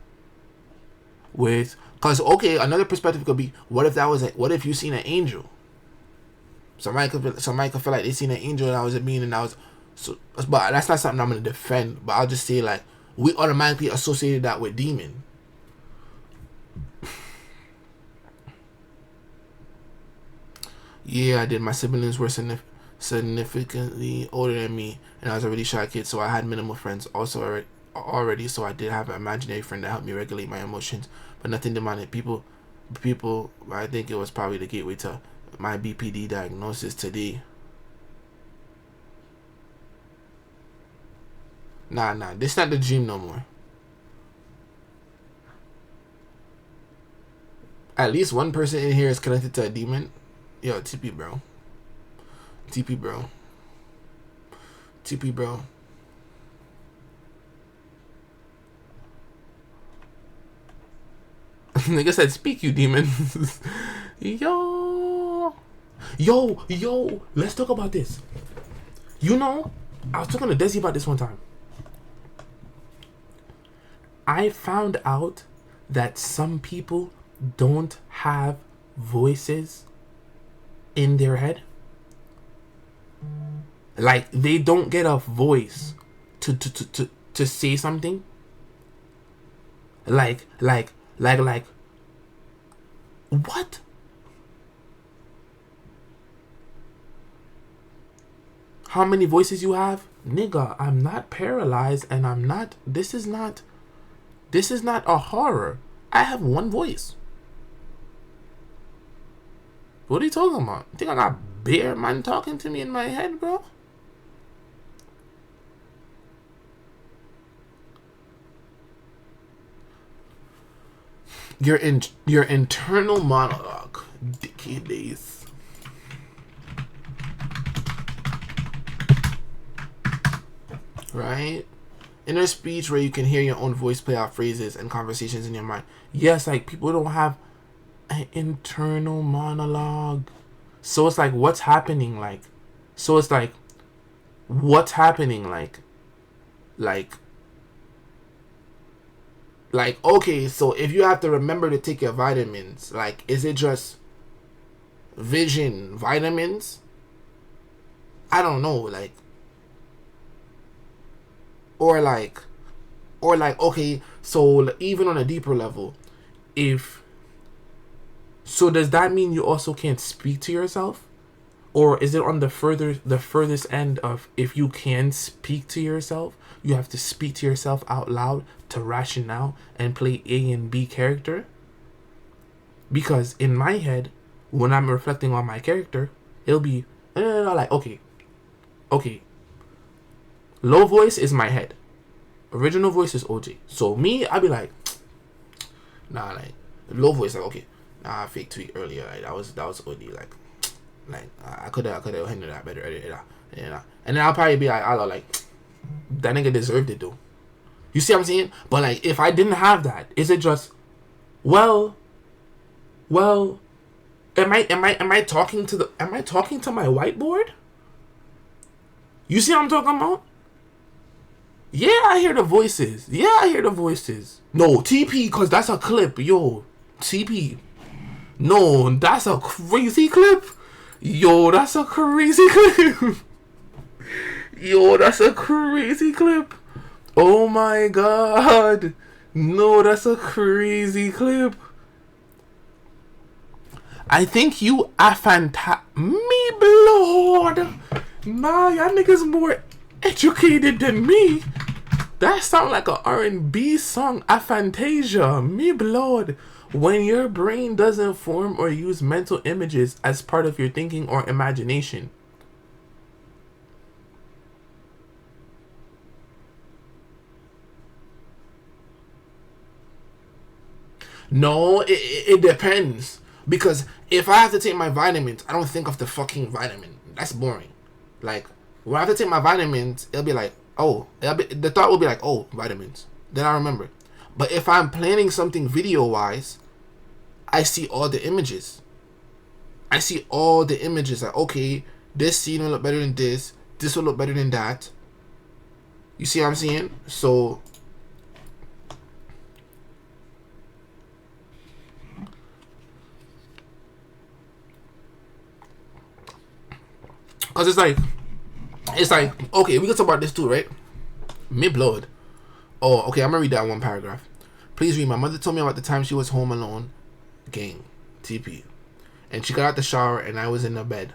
because okay, another perspective could be, what if you seen an angel? Somebody could feel like they seen an angel and I was a being, and I was so, but that's not something I'm gonna defend. But I'll just say, like, we automatically associated that with demon. Yeah, I did. My siblings were significantly older than me, and I was a really shy kid, so I had minimal friends already. So I did have an imaginary friend that helped me regulate my emotions, but nothing demonic. People, I think it was probably the gateway to my BPD diagnosis today. Nah, this not the dream no more. At least one person in here is connected to a demon. Yo, TP bro. Nigga said, speak, you demon. Yo, let's talk about this. I was talking to Desi about this one time. I found out that some people don't have voices in their head. Like, they don't get a voice to say something. Like what? How many voices you have? Nigga, I'm not paralyzed, and I'm not, this is not a horror. I have one voice. What are you talking about? You think I got bear man talking to me in my head, bro? Your internal monologue. Dicky days. Right? Inner speech, where you can hear your own voice play out phrases and conversations in your mind. Yes, like, people don't have an internal monologue. So it's like, what's happening? Like, okay, so if you have to remember to take your vitamins, like, is it just vision vitamins? I don't know, like, or like, okay, so even on a deeper level, so does that mean you also can't speak to yourself? Or is it on the furthest end of, if you can speak to yourself, you have to speak to yourself out loud to ration out and play A and B character? Because in my head, when I'm reflecting on my character, it'll be like, okay. Low voice is my head. Original voice is Ojay. So me, I'd be like, nah, like low voice, like, okay, nah, fake tweet earlier, like that was OD, like I could have handled that better, yeah. And then I'll probably be like, that nigga deserved it though. You see what I'm saying? But like, if I didn't have that, is it just, well, am I talking to my whiteboard? You see what I'm talking about? Yeah, I hear the voices. No, TP, cause that's a clip, yo. TP. No, that's a crazy clip. Yo, that's a crazy clip. Oh my god. No, that's a crazy clip. I think you are me blood. Nah, y'all niggas more educated than me. That sound like a R&B song. Aphantasia, me blood. When your brain doesn't form or use mental images as part of your thinking or imagination. No, it depends. Because if I have to take my vitamins, I don't think of the fucking vitamin. That's boring. Like, when I have to take my vitamins, it'll be like, the thought will be like, oh, vitamins. Then I remember. But if I'm planning something video-wise, I see all the images. Like, okay, this scene will look better than this. This will look better than that. You see what I'm saying? So, because it's like, okay, we can talk about this too, right? Me blood. Oh, okay, I'm gonna read that one paragraph. Please read. My mother told me about the time she was home alone. Gang. TP. And she got out the shower and I was in the bed.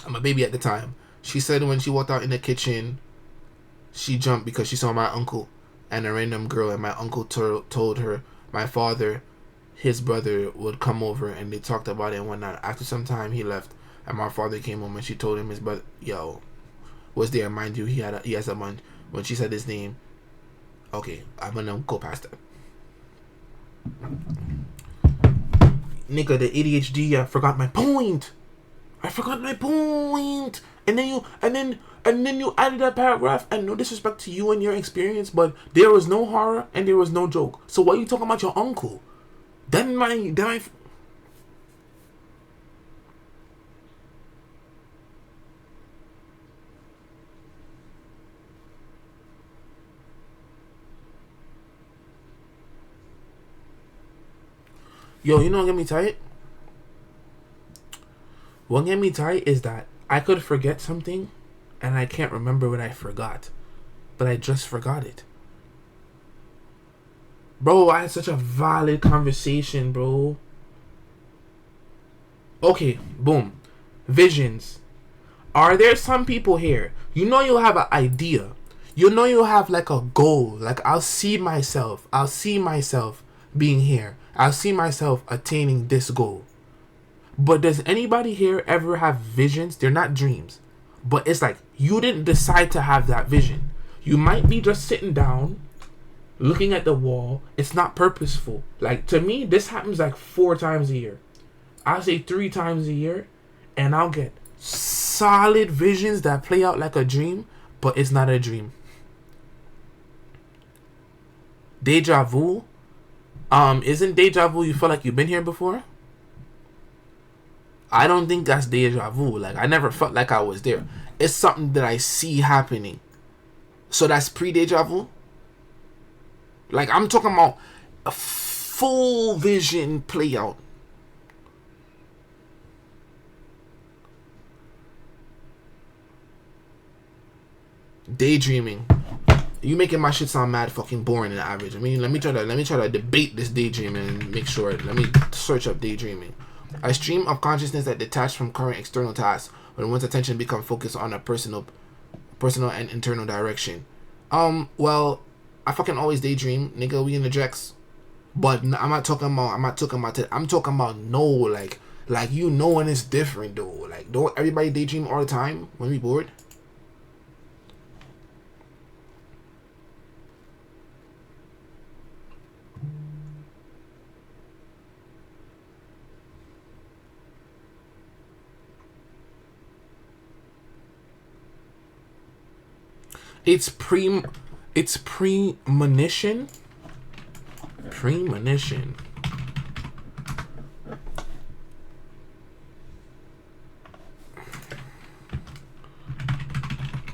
I'm a baby at the time. She said when she walked out in the kitchen, she jumped because she saw my uncle and a random girl, and my uncle told her my father, his brother, would come over, and they talked about it and whatnot. After some time, he left, and my father came home and she told him his brother, was there. Mind you, he has a bunch. When she said his name, okay, I'm gonna go past that. Nigga, the ADHD, I forgot my point. And then you added that paragraph, and no disrespect to you and your experience, but there was no horror and there was no joke. So why are you talking about your uncle? Yo, you know what get me tight? What get me tight is that I could forget something and I can't remember what I forgot. But I just forgot it. Bro, I had such a valid conversation, bro. Okay, boom. Visions. Are there some people here? You know you'll have an idea. You know you'll have like a goal. Like, I'll see myself being here. I'll see myself attaining this goal. But does anybody here ever have visions? They're not dreams. But it's like, you didn't decide to have that vision. You might be just sitting down, looking at the wall. It's not purposeful. Like, to me, this happens like 4 times a year. I'll say 3 times a year. And I'll get solid visions that play out like a dream. But it's not a dream. Deja vu. Isn't deja vu you feel like you've been here before? I don't think that's deja vu. Like, I never felt like I was there. It's something that I see happening. So that's pre-deja vu? Like, I'm talking about a full vision play out. Daydreaming. You making my shit sound mad fucking boring and average. I mean, let me try to debate this daydreaming and make sure. Let me search up daydreaming. A stream of consciousness that detached from current external tasks when one's attention becomes focused on a personal and internal direction. Well, I fucking always daydream, nigga. We in the Jex, but I'm not talking about. I'm talking about no, like you know when it's different though. Like, don't everybody daydream all the time when we bored? It's premonition. Premonition.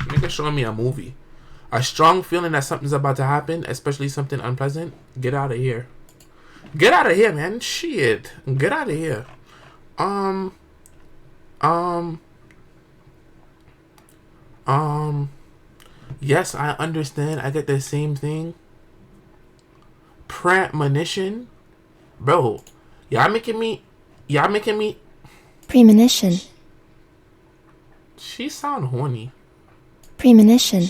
Nigga showing me a movie. A strong feeling that something's about to happen, especially something unpleasant. Get out of here. Get out of here, man. Shit. Get out of here. Um. Yes, I understand. I get the same thing. Premonition, bro. Y'all making me. Premonition. She sound horny. Premonition.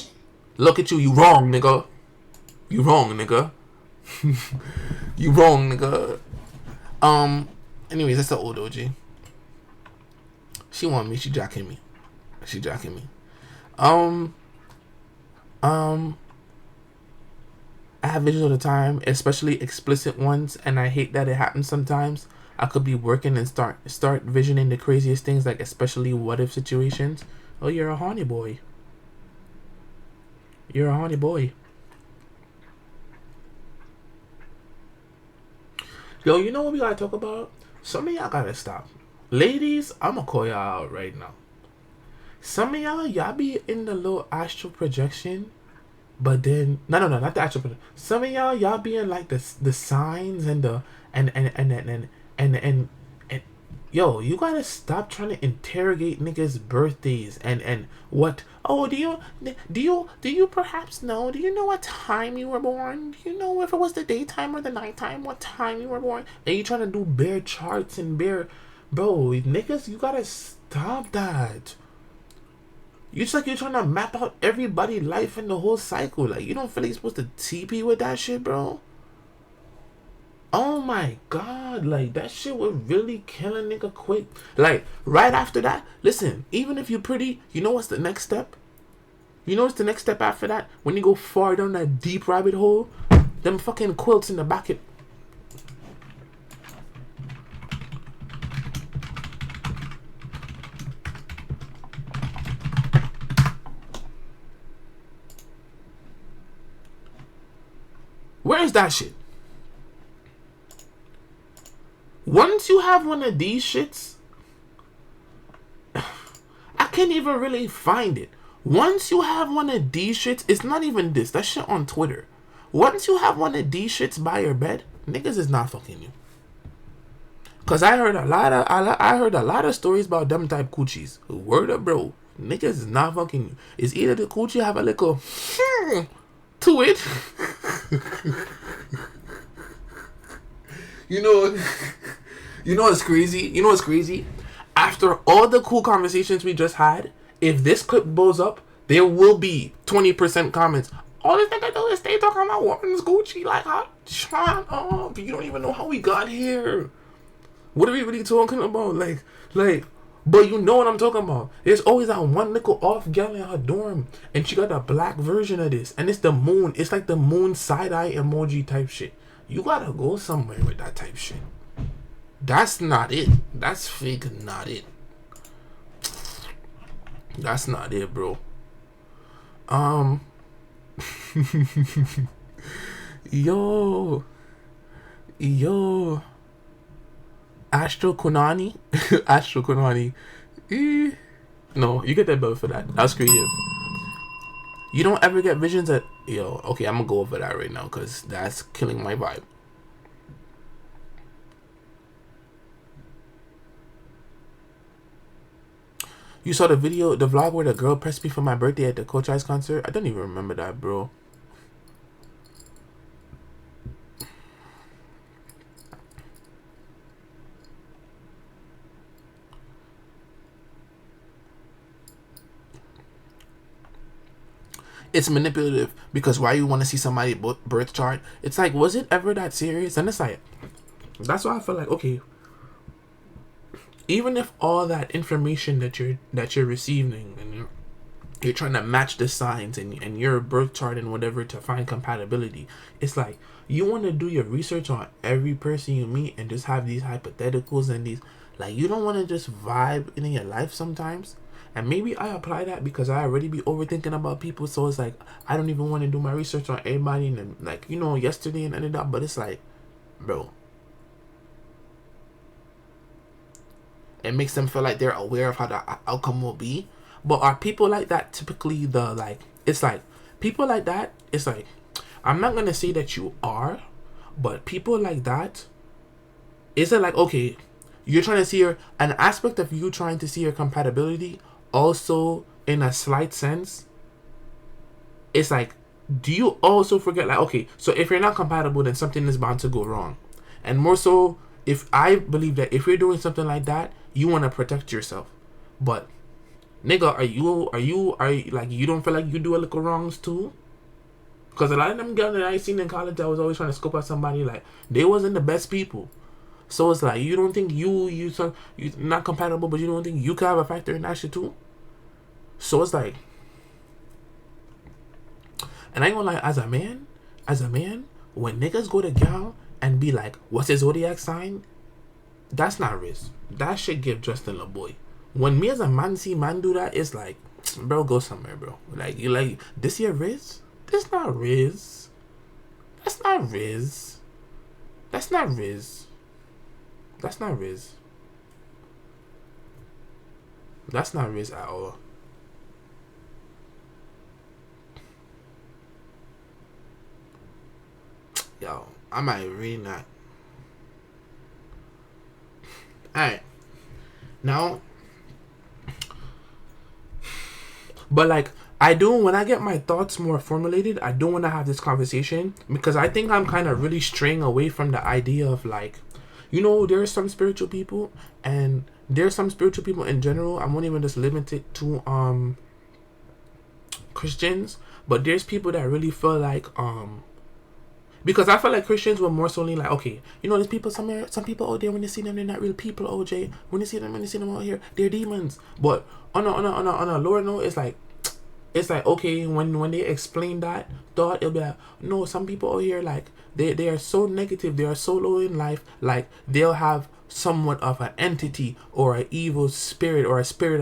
Look at you. You wrong, nigga. You wrong, nigga. You wrong, nigga. Anyways, that's the old Ojay. She want me. She jacking me. I have visions all the time, especially explicit ones, and I hate that it happens sometimes. I could be working and start visioning the craziest things, like especially what if situations. Oh, you're a horny boy. You're a horny boy. Yo, you know what we gotta talk about? Some of y'all gotta stop. Ladies, I'ma call y'all out right now. Some of y'all be in the little astral projection, but then no, not the astral projection. Some of y'all be in like the signs and the and yo, you gotta stop trying to interrogate niggas' birthdays and what. Oh, do you perhaps know? Do you know what time you were born? Do you know if it was the daytime or the nighttime? What time you were born? And you trying to do bare charts and bare, bro, niggas, you gotta stop that. It's like you're trying to map out everybody's life in the whole cycle. Like, you don't feel like you're supposed to TP with that shit, bro? Oh my god, like, that shit would really kill a nigga quick. Like, right after that, listen, even if you're pretty, you know what's the next step? You know what's the next step after that? When you go far down that deep rabbit hole, them fucking quilts in the back of... Where is that shit? Once you have one of these shits, I can't even really find it. Once you have one of these shits, it's not even this. That shit on Twitter. Once you have one of these shits by your bed, niggas is not fucking you. Cause I heard a lot of stories about them type coochies. Word up, bro. Niggas is not fucking you. It's either the coochie have a little to it. You know what's crazy? After all the cool conversations we just had, if this clip blows up, there will be 20% comments. All this nigga do is stay talking about woman's Gucci. Like, shut up. You don't even know how we got here. What are we really talking about? Like, but you know what I'm talking about. There's always that one little off gal in her dorm, and she got a black version of this, and it's the moon. It's like the moon side-eye emoji type shit. You gotta go somewhere with that type shit. That's not it. That's fake, not it. That's not it, bro. Yo. Astro Konani. Astro Konani. No, you get that bill for that. That's creative. You don't ever get visions at... Yo, okay, I'm gonna go over that right now because that's killing my vibe. You saw the video, the vlog where the girl pressed me for my birthday at the Coach Ice concert? I don't even remember that, bro. It's manipulative because why you want to see somebody birth chart? It's like, was it ever that serious? And it's like, that's why I feel like, okay, even if all that information that you're receiving and you're trying to match the signs and your birth chart and whatever to find compatibility, it's like you want to do your research on every person you meet and just have these hypotheticals and these, like, you don't want to just vibe in your life sometimes. And maybe I apply that because I already be overthinking about people, so it's like I don't even want to do my research on everybody and then, like, you know, yesterday and ended up. But it's like, bro, it makes them feel like they're aware of how the outcome will be. But are people like that typically the, like, it's like people like that, it's like, I'm not gonna say that you are, but people like that, is it like, okay, you're trying to see an aspect of you trying to see your compatibility also in a slight sense, it's like, do you also forget, like, okay, so if you're not compatible, then something is bound to go wrong. And more so, if I believe that if you're doing something like that, you want to protect yourself. But nigga, are you like, you don't feel like you do a little wrongs too? Because a lot of them girls that I seen in college that was always trying to scope out somebody, like, they wasn't the best people. So it's like, you don't think you're not compatible, but you don't think you could have a factor in that shit too? So it's like, and I ain't gonna lie, as a man, when niggas go to gal and be like, what's his zodiac sign? That's not Riz. That shit give Justin LaBoy. When me as a man see man do that, it's like, bro, go somewhere, bro. Like, you like, this here Riz? This not Riz. That's not Riz. That's not Riz. That's not Riz. That's not Riz at all. Yo, I might really not. Alright. Now, but like, I do, when I get my thoughts more formulated, I do want to have this conversation because I think I'm kind of really straying away from the idea of, like, you know, there are some spiritual people, and there are some spiritual people in general. I won't even just limit it to Christians, but there's people that really feel like because I feel like Christians were more solely like, okay, you know, there's people some people out there, when you see them, they're not real people, OJ. When you see them out here, they're demons. But on a lower note, it's like okay, when they explain that thought, it'll be like, no, some people out here, like, they are so negative, they are so low in life, like, they'll have somewhat of an entity or an evil spirit or a spirit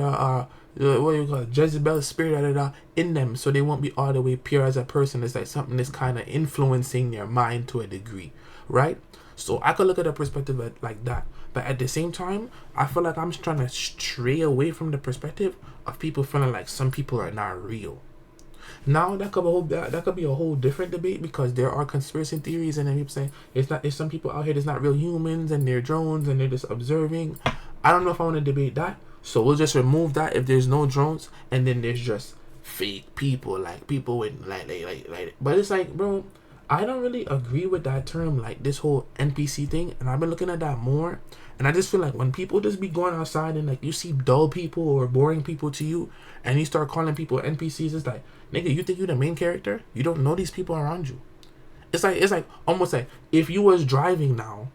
what do you call it, Jezebel spirit in them, so they won't be all the way pure as a person. It's like something that's kind of influencing their mind to a degree, right? So I could look at a perspective like that, but at the same time, I feel like I'm just trying to stray away from the perspective of people feeling like some people are not real. Now that could be a whole different debate, because there are conspiracy theories and then people saying there's some people out here that's not real humans and they're drones and they're just observing. I don't know if I want to debate that, so we'll just remove that if there's no drones, and then there's just fake people, like people with like. But it's like, bro, I don't really agree with that term, like this whole NPC thing, and I've been looking at that more, and I just feel like when people just be going outside and like you see dull people or boring people to you, and you start calling people NPCs, it's like, nigga, you think you the main character? You don't know these people around you. It's like almost like if you was driving now,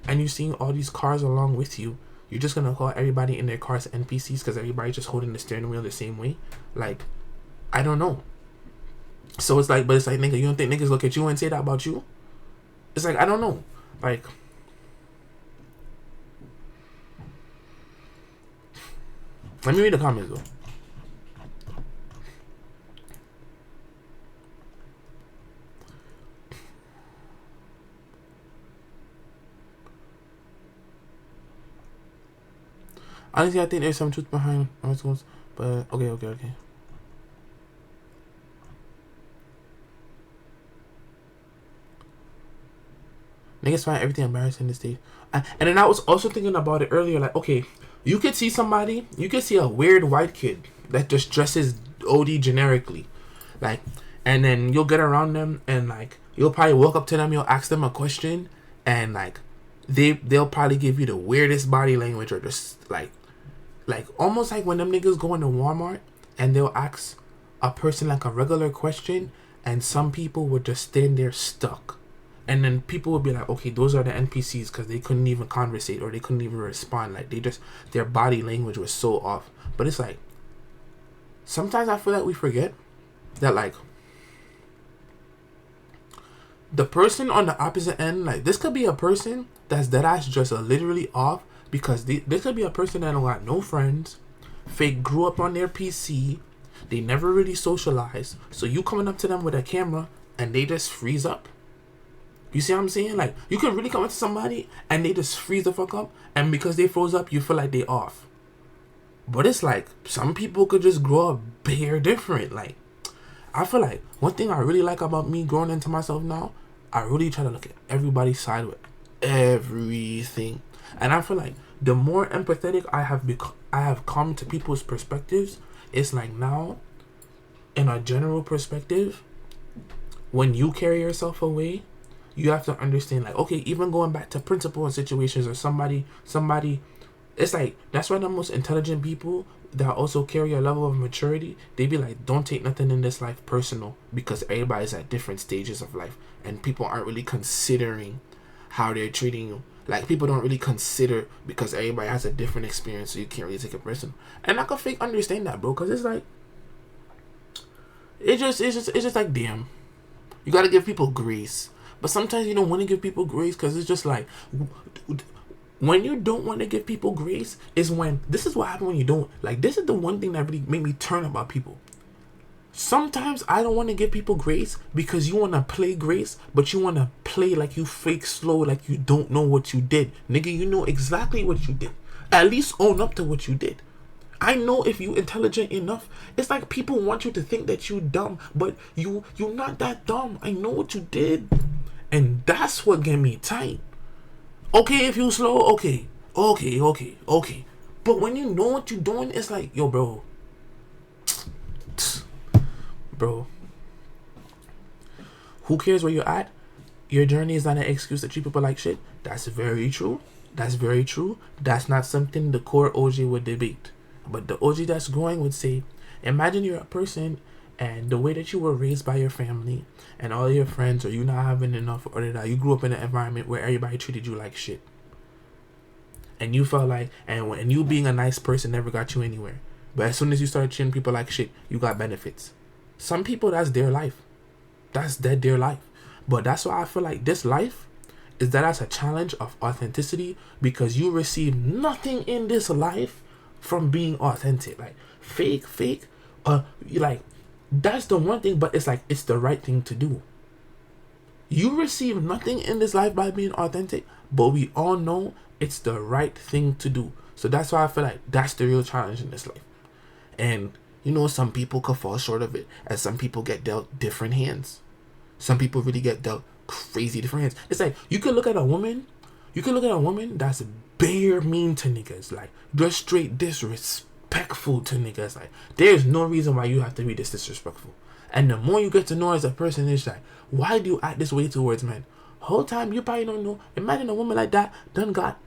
and you seeing all these cars along with you, you're just gonna call everybody in their cars NPCs because everybody's just holding the steering wheel the same way. Like, I don't know. So it's like, nigga, you don't think niggas look at you and say that about you? It's like, I don't know. Like, let me read the comments though. Honestly, I think there's some truth behind articles, but okay. Niggas find everything embarrassing these days. And then I was also thinking about it earlier, like, okay, you could see a weird white kid that just dresses OD generically, like, and then you'll get around them and like you'll probably walk up to them, you'll ask them a question, and like they'll probably give you the weirdest body language, or just like almost like when them niggas go into Walmart and they'll ask a person like a regular question, and some people would just stand there stuck. And then people would be like, okay, those are the NPCs because they couldn't even conversate or they couldn't even respond. Like, their body language was so off. But it's like, sometimes I feel like we forget that, like, the person on the opposite end, like, this could be a person that's dead ass just literally off because this could be a person that don't got no friends, fake grew up on their PC, they never really socialized. So you coming up to them with a camera and they just freeze up. You see what I'm saying? Like, you can really come up to somebody and they just freeze the fuck up, and because they froze up, you feel like they off. But it's like, some people could just grow up bare different. Like, I feel like one thing I really like about me growing into myself now, I really try to look at everybody's side with everything. And I feel like the more empathetic I have come to people's perspectives, it's like now, in a general perspective, when you carry yourself away, you have to understand, like, okay, even going back to principal and situations or somebody, it's like, that's why the most intelligent people that also carry a level of maturity, they be like, don't take nothing in this life personal, because everybody's at different stages of life and people aren't really considering how they're treating you. Like, people don't really consider, because everybody has a different experience, so you can't really take it personal. And I can fake understand that, bro, because it's like, it's just like, damn, you gotta give people grace. But sometimes you don't want to give people grace, because it's just like, when you don't want to give people grace is when, this is what happens when you don't. Like, this is the one thing that really made me turn about people. Sometimes I don't want to give people grace because you want to play grace, but you want to play like you fake slow, like you don't know what you did. Nigga, you know exactly what you did. At least own up to what you did. I know if you intelligent enough, it's like people want you to think that you dumb, but you're not that dumb. I know what you did. And that's what get me tight. Okay, if you slow, okay. But when you know what you're doing, it's like, yo, bro. Who cares where you're at? Your journey is not an excuse to treat people like shit. That's very true. That's not something the core Ojay would debate. But the Ojay that's growing would say, imagine you're a person and the way that you were raised by your family and all your friends, or you not having enough, or that you grew up in an environment where everybody treated you like shit. And you felt like, and you being a nice person never got you anywhere. But as soon as you started treating people like shit, you got benefits. Some people, that's their life. That's their life. But that's why I feel like this life is that's a challenge of authenticity, because you receive nothing in this life from being authentic. Like, fake, you like, that's the one thing, but it's like, it's the right thing to do. You receive nothing in this life by being authentic, but we all know it's the right thing to do. So that's why I feel like that's the real challenge in this life. And, you know, some people could fall short of it, and some people get dealt different hands. Some people really get dealt crazy different hands. It's like, you could look at a woman that's bare mean to niggas, like, just straight disrespectful to niggas. Like, there's no reason why you have to be this disrespectful. And the more you get to know as a person, it's like, why do you act this way towards men? Whole time you probably don't know. Imagine a woman like that done got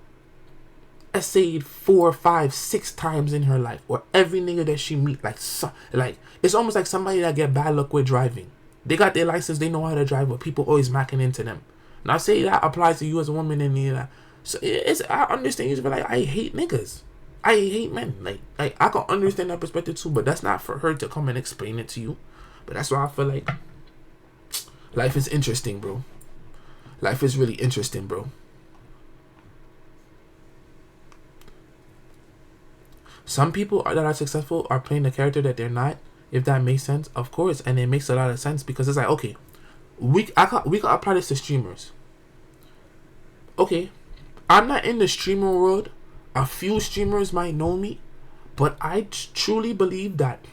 essayed 4, 5, 6 times in her life, or every nigga that she meet, like it's almost like somebody that get bad luck with driving. They got their license, they know how to drive, but people always macking into them. Now say that applies to you as a woman, and that. So I understand you, but like, I hate niggas. I hate men. Like I can understand that perspective too, but that's not for her to come and explain it to you. But that's why I feel like life is interesting, bro. Life is really interesting, bro. Some people that are successful are playing the character that they're not, if that makes sense, of course. And it makes a lot of sense, because it's like, okay, we can apply this to streamers. Okay, I'm not in the streamer world. A few streamers might know me, but I truly believe that.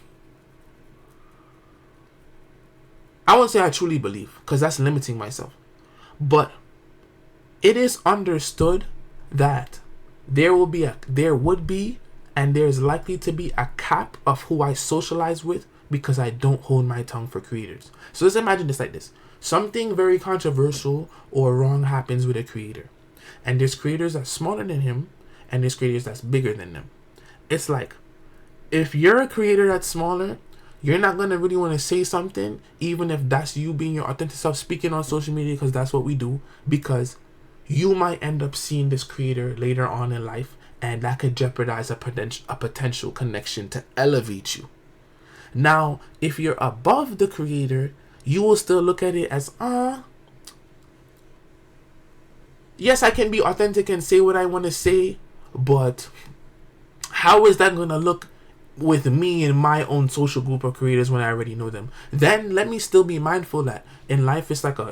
I won't say I truly believe, because that's limiting myself. But it is understood that there would be and there's likely to be a cap of who I socialize with, because I don't hold my tongue for creators. So let's imagine this like this. Something very controversial or wrong happens with a creator, and there's creators that's smaller than him, and there's creators that's bigger than them. It's like, if you're a creator that's smaller, you're not gonna really want to say something, even if that's you being your authentic self speaking on social media, because that's what we do. Because you might end up seeing this creator later on in life, and that could jeopardize a potential connection to elevate you. Now, if you're above the creator, you will still look at it as, yes, I can be authentic and say what I want to say, but how is that going to look with me in my own social group of creators when I already know them? Then let me still be mindful that in life it's like a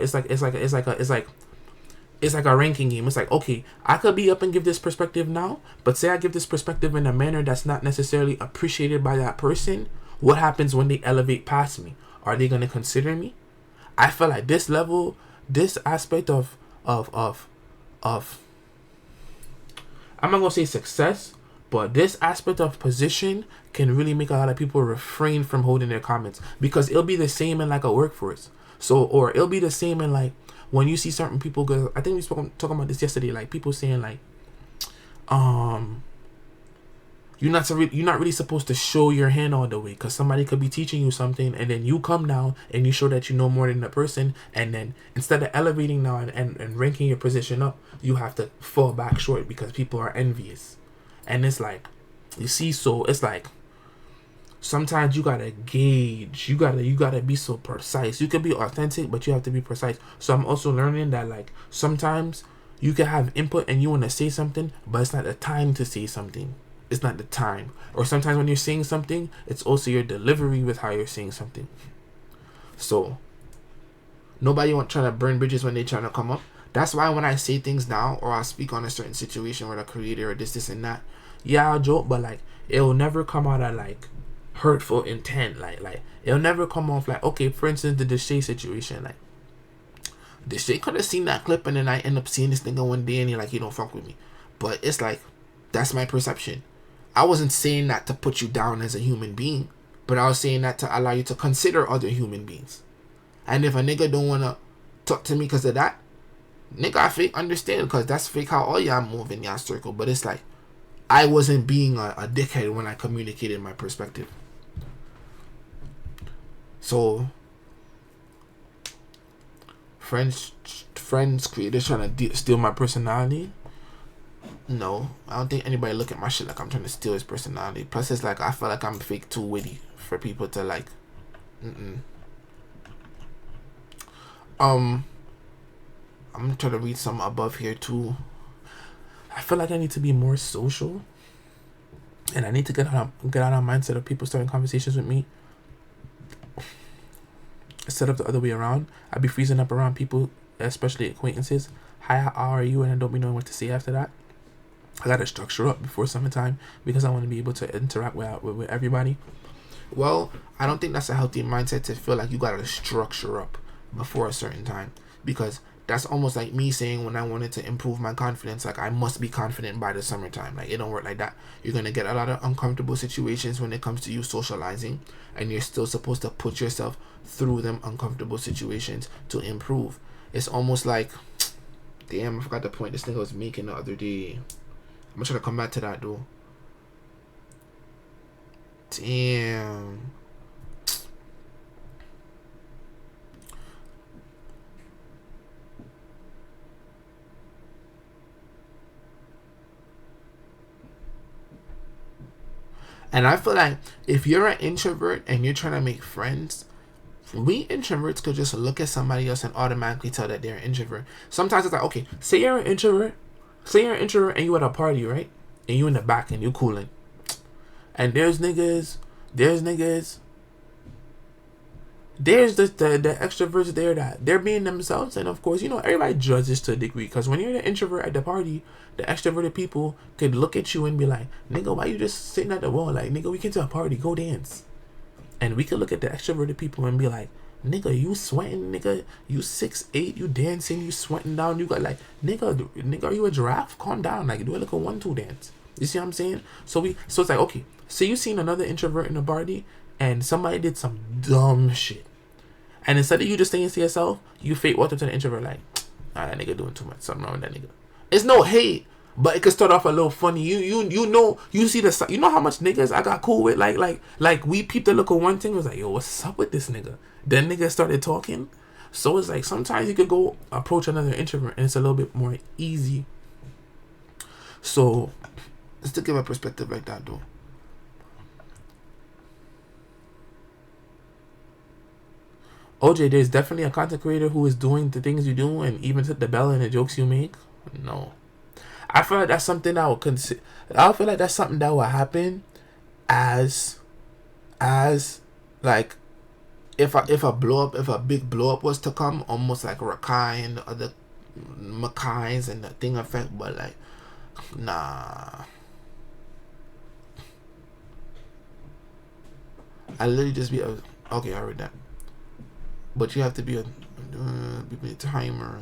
ranking game. It's like, okay, I could be up and give this perspective now, but say I give this perspective in a manner that's not necessarily appreciated by that person. What happens when they elevate past me? Are they going to consider me? I feel like this level, this aspect of I'm not going to say success, but this aspect of position can really make a lot of people refrain from holding their comments, because it'll be the same in like a workforce. So, or it'll be the same in like when you see certain people go, I think we spoke talking about this yesterday, like people saying like, you're not really supposed to show your hand all the way, because somebody could be teaching you something, and then you come down and you show that you know more than the person, and then instead of elevating now and ranking your position up, you have to fall back short because people are envious. And it's like, you see, so it's like sometimes you gotta gauge, you gotta be so precise. You can be authentic, but you have to be precise. So I'm also learning that like sometimes you can have input and you want to say something, but it's not the time to say something. It's not the time. Or sometimes when you're saying something, it's also your delivery with how you're saying something. So nobody want trying to burn bridges when they're trying to come up. That's why when I say things now, or I speak on a certain situation with a creator or this and that, yeah, I'll joke, but like it'll never come out of like hurtful intent. Like it'll never come off like, okay, for instance, the Deshay situation, like Deshay could have seen that clip and then I end up seeing this nigga one day and he like, you don't fuck with me. But it's like, that's my perception. I wasn't saying that to put you down as a human being, but I was saying that to allow you to consider other human beings. And if a nigga don't want to talk to me because of that, nigga, I fake understand, because that's fake how all y'all move in y'all circle. But it's like, I wasn't being a dickhead when I communicated my perspective. So friends, creators trying to steal my personality. No, I don't think anybody look at my shit like I'm trying to steal his personality. Plus, it's like I feel like I'm fake too witty for people to like. I'm trying to read some above here too. I feel like I need to be more social, and I need to get out of mindset of people starting conversations with me instead of the other way around. I'd be freezing up around people, especially acquaintances. Hi, how are you? And I don't be knowing what to say after that. I gotta structure up before summertime because I want to be able to interact with everybody. Well, I don't think that's a healthy mindset to feel like you gotta structure up before a certain time, because that's almost like me saying when I wanted to improve my confidence, like I must be confident by the summertime. Like it don't work like that. You're gonna get a lot of uncomfortable situations when it comes to you socializing, and you're still supposed to put yourself through them uncomfortable situations to improve. It's almost like, damn, I forgot the point this thing I was making the other day. I'm gonna try to come back to that though. Damn. And I feel like if you're an introvert and you're trying to make friends, we introverts could just look at somebody else and automatically tell that they're an introvert. Sometimes it's like, okay, say you're an introvert and you at a party, right? And you in the back and you cooling. And there's the extroverts there that they're being themselves, and of course, you know, everybody judges to a degree, because when you're the introvert at the party, the extroverted people could look at you and be like, nigga, why you just sitting at the wall? Like, nigga, we came to a party, go dance. And we could look at the extroverted people and be like, nigga, you sweating, nigga, you 6'8", you dancing, you sweating down, you got like, nigga, are you a giraffe? Calm down, like, do it like a 1-2 dance. You see what I'm saying? So it's like, okay, so you seen another introvert in a party and somebody did some dumb shit. And instead of you just saying to yourself, you fake walk up to the introvert like, nah, that nigga doing too much. Something wrong with that nigga. It's no hate, But it could start off a little funny. You know, you see the, you know how much niggas I got cool with, like we peeped a look at one thing, was like, yo, what's up with this nigga? Then niggas started talking. So it's like sometimes you could go approach another introvert and it's a little bit more easy. So just to give a perspective like that though. OJ, there's definitely a content creator who is doing the things you do and even took the bell and the jokes you make. No. I feel like that's something that would I feel like that's something that will happen as like if a big blow up was to come, almost like Rakai and the other Makai's and the thing effect, but like nah. I literally just be okay, I read that. But you have to be a timer.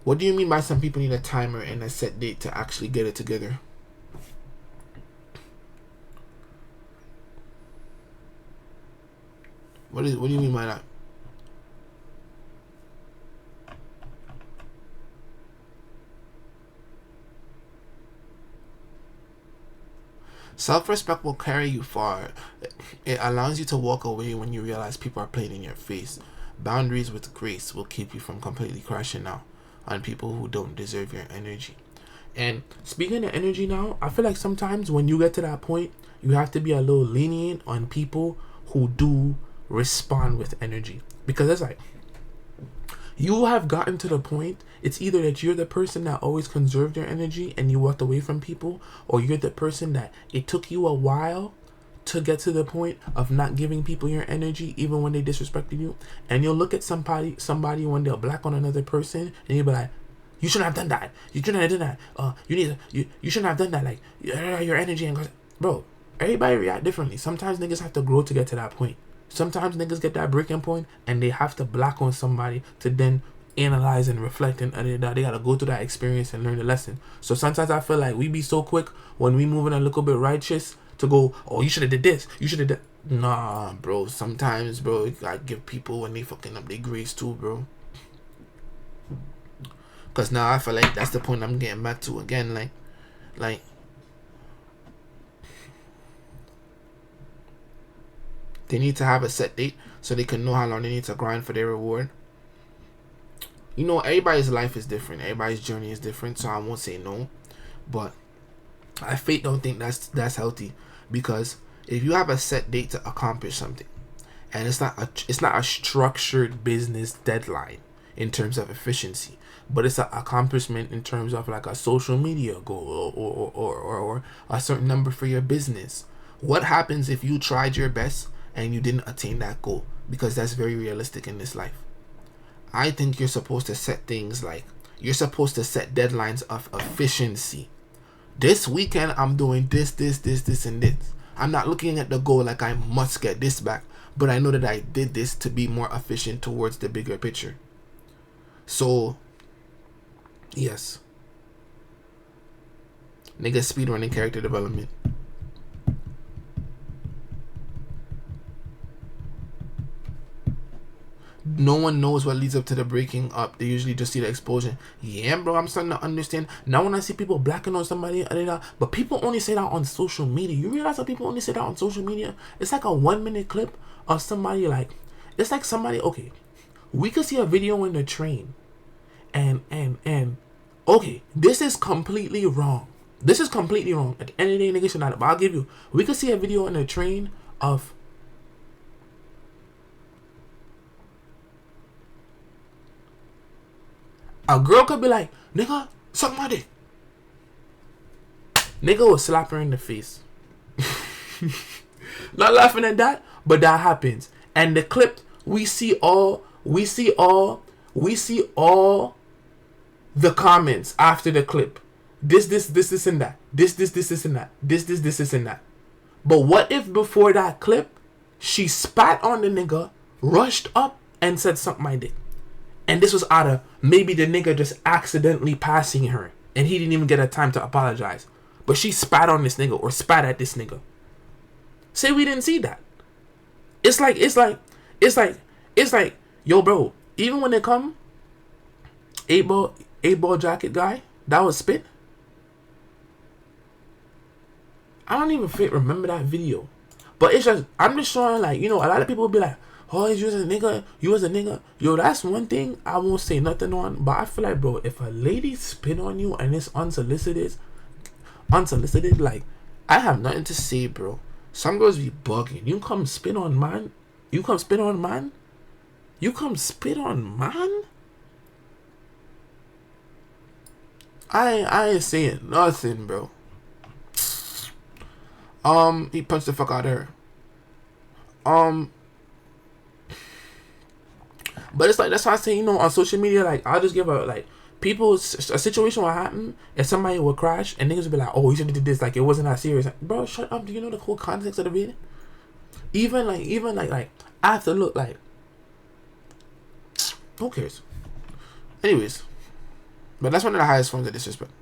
What do you mean by some people need a timer and a set date to actually get it together? What do you mean by that? Self-respect will carry you far. It allows you to walk away when you realize people are playing in your face. Boundaries with grace will keep you from completely crashing out on people who don't deserve your energy. And speaking of energy now, I feel like sometimes when you get to that point, you have to be a little lenient on people who do respond with energy. Because it's like, you have gotten to the point, it's either that you're the person that always conserved your energy and you walked away from people, or you're the person that it took you a while to get to the point of not giving people your energy even when they disrespected you. And you'll look at somebody when they'll black on another person and you'll be like, you shouldn't have done that. You shouldn't have done that. You shouldn't have done that. Like, your energy and bro, everybody react differently. Sometimes niggas have to grow to get to that point. Sometimes niggas get that breaking point and they have to black on somebody to then analyze and reflect, and they gotta go through that experience and learn the lesson. So sometimes I feel like we be so quick when we moving a little bit righteous to go, oh, you should have did this, you should have did. Nah, bro. Sometimes, bro, you gotta give people when they fucking up their grace too, bro. Cause now I feel like that's the point I'm getting back to again. Like they need to have a set date so they can know how long they need to grind for their reward. You know, everybody's life is different. Everybody's journey is different, so I won't say no. But I don't think that's healthy, because if you have a set date to accomplish something, and it's not a structured business deadline in terms of efficiency, but it's an accomplishment in terms of like a social media goal or a certain number for your business. What happens if you tried your best and you didn't attain that goal? Because that's very realistic in this life. I think you're supposed to set things like, you're supposed to set deadlines of efficiency. This weekend I'm doing this, and this. I'm not looking at the goal like I must get this back, but I know that I did this to be more efficient towards the bigger picture. So, yes. Niggas speedrunning character development. No one knows what leads up to the breaking up. They usually just see the explosion. Yeah, bro, I'm starting to understand. Now when I see people blacking on somebody, but people only say that on social media. You realize that people only say that on social media? It's like a 1 minute clip of somebody, like, it's like somebody, okay, we could see a video in the train and okay, this is completely wrong. This is completely wrong. At the end of the day, niggas should not, but I'll give you, we could see a video in the train of a girl could be like, nigga, suck my dick. Nigga will slap her in the face. Not laughing at that, but that happens. And the clip, we see all the comments after the clip. This, and that. This, and that. This, and that. But what if before that clip, she spat on the nigga, rushed up, and said, suck my dick? And this was out of maybe the nigga just accidentally passing her, and he didn't even get a time to apologize. But she spat on this nigga or spat at this nigga. Say we didn't see that. It's like, yo, bro, even when they come, 8 ball jacket guy, that was spit. I don't even remember that video. But it's just, I'm just showing, like, you know, a lot of people will be like, oh, you was a nigga, you was a nigga. Yo, that's one thing I won't say nothing on. But I feel like, bro, if a lady spit on you and it's unsolicited, like, I have nothing to say, bro. Some girls be bugging. You come spit on man? You come spit on man? You come spit on man? I ain't saying nothing, bro. He punched the fuck out of her. But it's like, that's why I say, you know, on social media, like, I'll just give a, like, a situation will happen, and somebody will crash, and niggas will be like, oh, you should have did this, like, it wasn't that serious. Like, bro, shut up. Do you know the whole context of the video? Even like, I have to look, like, who cares? Anyways, but that's one of the highest forms of disrespect.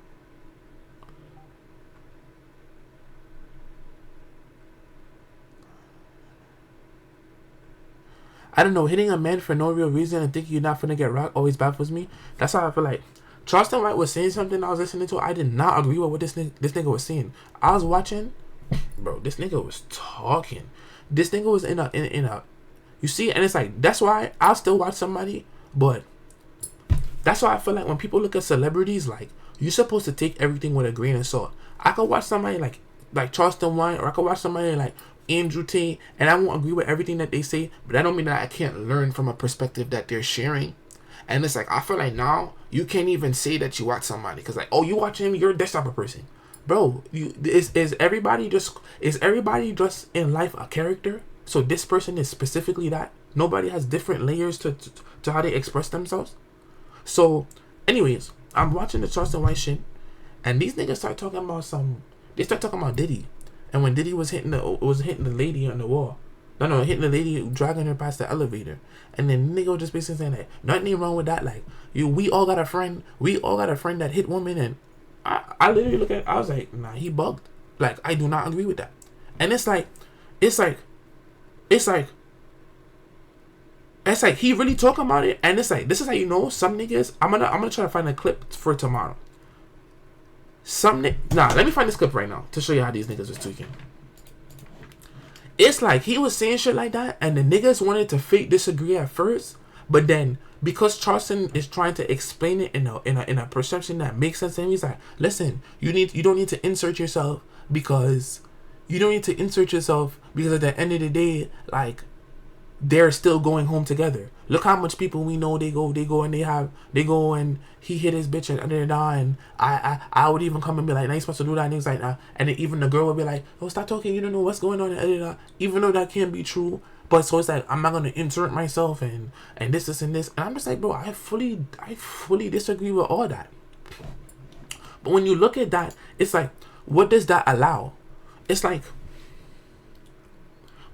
I don't know, hitting a man for no real reason and thinking you're not finna get rocked always baffles me. That's how I feel like. Charleston White was saying something I was listening to. I did not agree with what this nigga was saying. I was watching, bro. This nigga was talking. This nigga was in a. You see, and it's like, that's why I'll still watch somebody, but that's why I feel like when people look at celebrities, like, you're supposed to take everything with a grain of salt. I could watch somebody like Charleston White, or I could watch somebody like Andrew Tate, and I won't agree with everything that they say, but that don't mean that I can't learn from a perspective that they're sharing. And it's like, I feel like now you can't even say that you watch somebody because, like, oh, you watch him, you're this type of person, bro. Is everybody just in life a character? So this person is specifically that. Nobody has different layers to how they express themselves. So, anyways, I'm watching the Charleston White shit, and these niggas start talking about They start talking about Diddy. And when Diddy was hitting the lady on the wall, hitting the lady, dragging her past the elevator, and then nigga was just basically saying that nothing wrong with that. Like, we all got a friend that hit women, and I literally look at it, I was like, nah, he bugged. Like, I do not agree with that. And it's like he really talking about it, and it's like, this is how you know some niggas. I'm gonna try to find a clip for tomorrow. Let me find this clip right now to show you how these niggas was tweaking. It's like he was saying shit like that, and the niggas wanted to fake disagree at first, but then because Charleston is trying to explain it in a perception that makes sense to him, he's like, listen, you don't need to insert yourself because at the end of the day, like, they're still going home together. Look how much people we know they go and he hit his bitch and I would even come and be like, nah, you supposed to do that, and he's like, nah. And then even the girl would be like, oh, stop talking, you don't know what's going on, and even though that can be true. But so it's like, I'm not gonna insert myself and this and this. And I'm just like, bro, I fully disagree with all that. But when you look at that, it's like, what does that allow? It's like,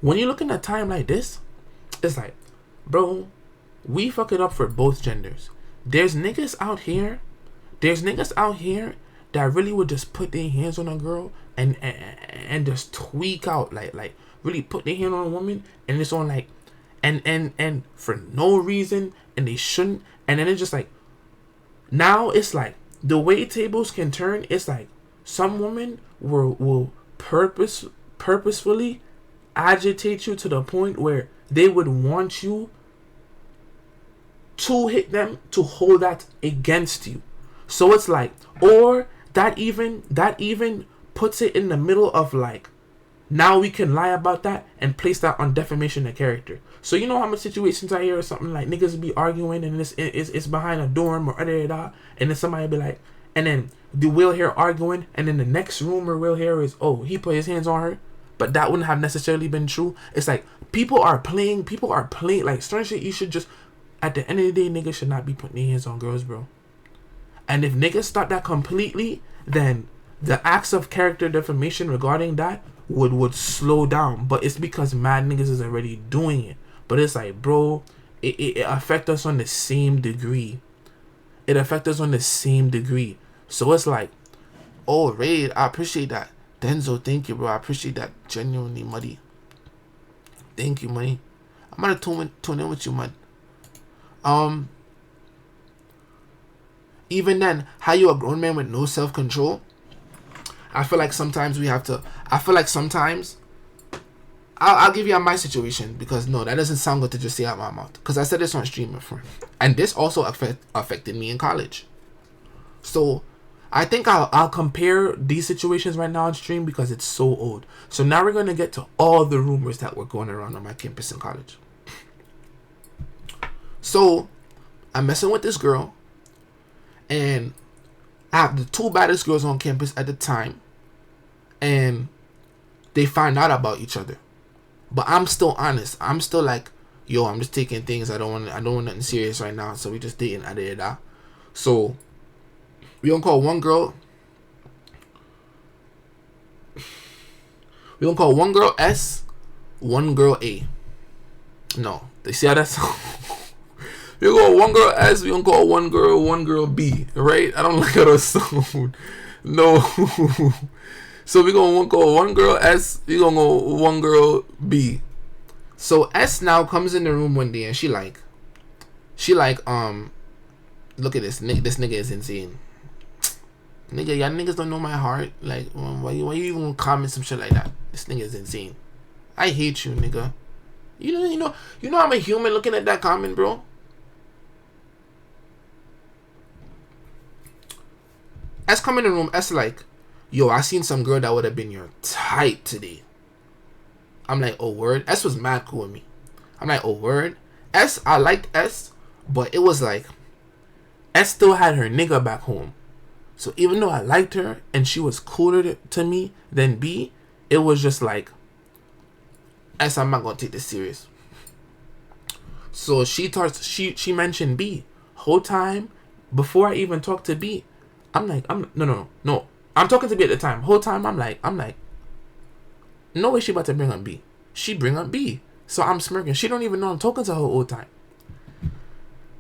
when you look in a time like this, it's like, bro, we fuck it up for both genders. There's niggas out here that really would just put their hands on a girl and just tweak out, like really put their hand on a woman, and it's on like and for no reason, and they shouldn't. And then it's just like, now it's like the way tables can turn. It's like some women will purposefully agitate you to the point where they would want you to hit them to hold that against you. So it's like, or that even puts it in the middle of like, now we can lie about that and place that on defamation of character. So you know how much situations I hear or something like niggas be arguing and it's behind a dorm or and then somebody be like, and then we'll hear arguing, and then the next rumor we'll hear is, oh, he put his hands on her, but that wouldn't have necessarily been true. It's like people are playing like certain shit. You should just, at the end of the day, niggas should not be putting their hands on girls, bro. And if niggas start that completely, then the acts of character defamation regarding that would slow down. But it's because mad niggas is already doing it. But it's like, bro, it affects us on the same degree. So it's like, oh, Raid, I appreciate that. Denzo, thank you, bro. I appreciate that. Genuinely, Muddy. Thank you, Money. I'm gonna tune in with you, man. Even then, how you a grown man with no self-control? I feel like sometimes we have to I feel like sometimes I'll give you my situation, because no, that doesn't sound good to just say out my mouth, because I said this on stream before, and this also affected me in college. So I think I'll compare these situations right now on stream because it's so old. So now we're going to get to all the rumors that were going around on my campus in college. So I'm messing with this girl, and I have the two baddest girls on campus at the time, and they find out about each other. But I'm still honest. I'm still like, yo, I'm just taking things. I don't want nothing serious right now. So we just dating. So we gonna call one girl. We gonna call one girl S, one girl A. No, they see how that's. We gonna call one girl S. We gonna call one girl B. Right? I don't like how that sound. No. So we gonna call one girl S. We gonna go one girl B. So S now comes in the room one day and she like, look at this nigga. This nigga is insane. Nigga, y'all niggas don't know my heart. Like, why you even comment some shit like that? This nigga is insane. I hate you, nigga. You know I'm a human looking at that comment, bro. S come in the room. S like, yo, I seen some girl that would have been your type today. I'm like, oh word. S was mad cool with me. I'm like, oh word. S, I liked S, but it was like, S still had her nigga back home. So even though I liked her and she was cooler to me than B, it was just like, S, I'm not gonna take this serious. So she mentioned B. Whole time before I even talked to B, I'm like, no. I'm talking to B at the time. Whole time I'm like, no way she about to bring up B. She bring up B. So I'm smirking. She don't even know I'm talking to her whole time.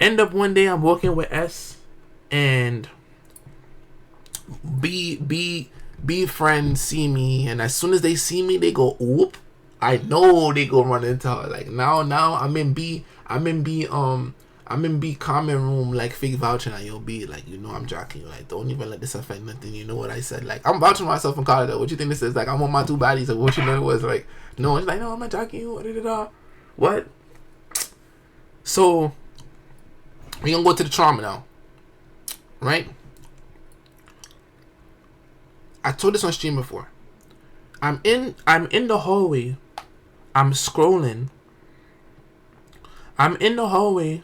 End up one day I'm walking with S, and B friends see me, and as soon as they see me, they go, whoop. I know they go run into her. Like now I'm in B common room, like fake vouching at your B, like, you know I'm joking you, like don't even let this affect nothing. You know what I said? Like I'm vouching myself in college. What you think this is? Like I'm on my two bodies. Like what you know it was? Like no, it's like no, I'm not joking you. What? So we gonna go to the trauma now, right? I told this on stream before. I'm in the hallway. I'm scrolling. I'm in the hallway.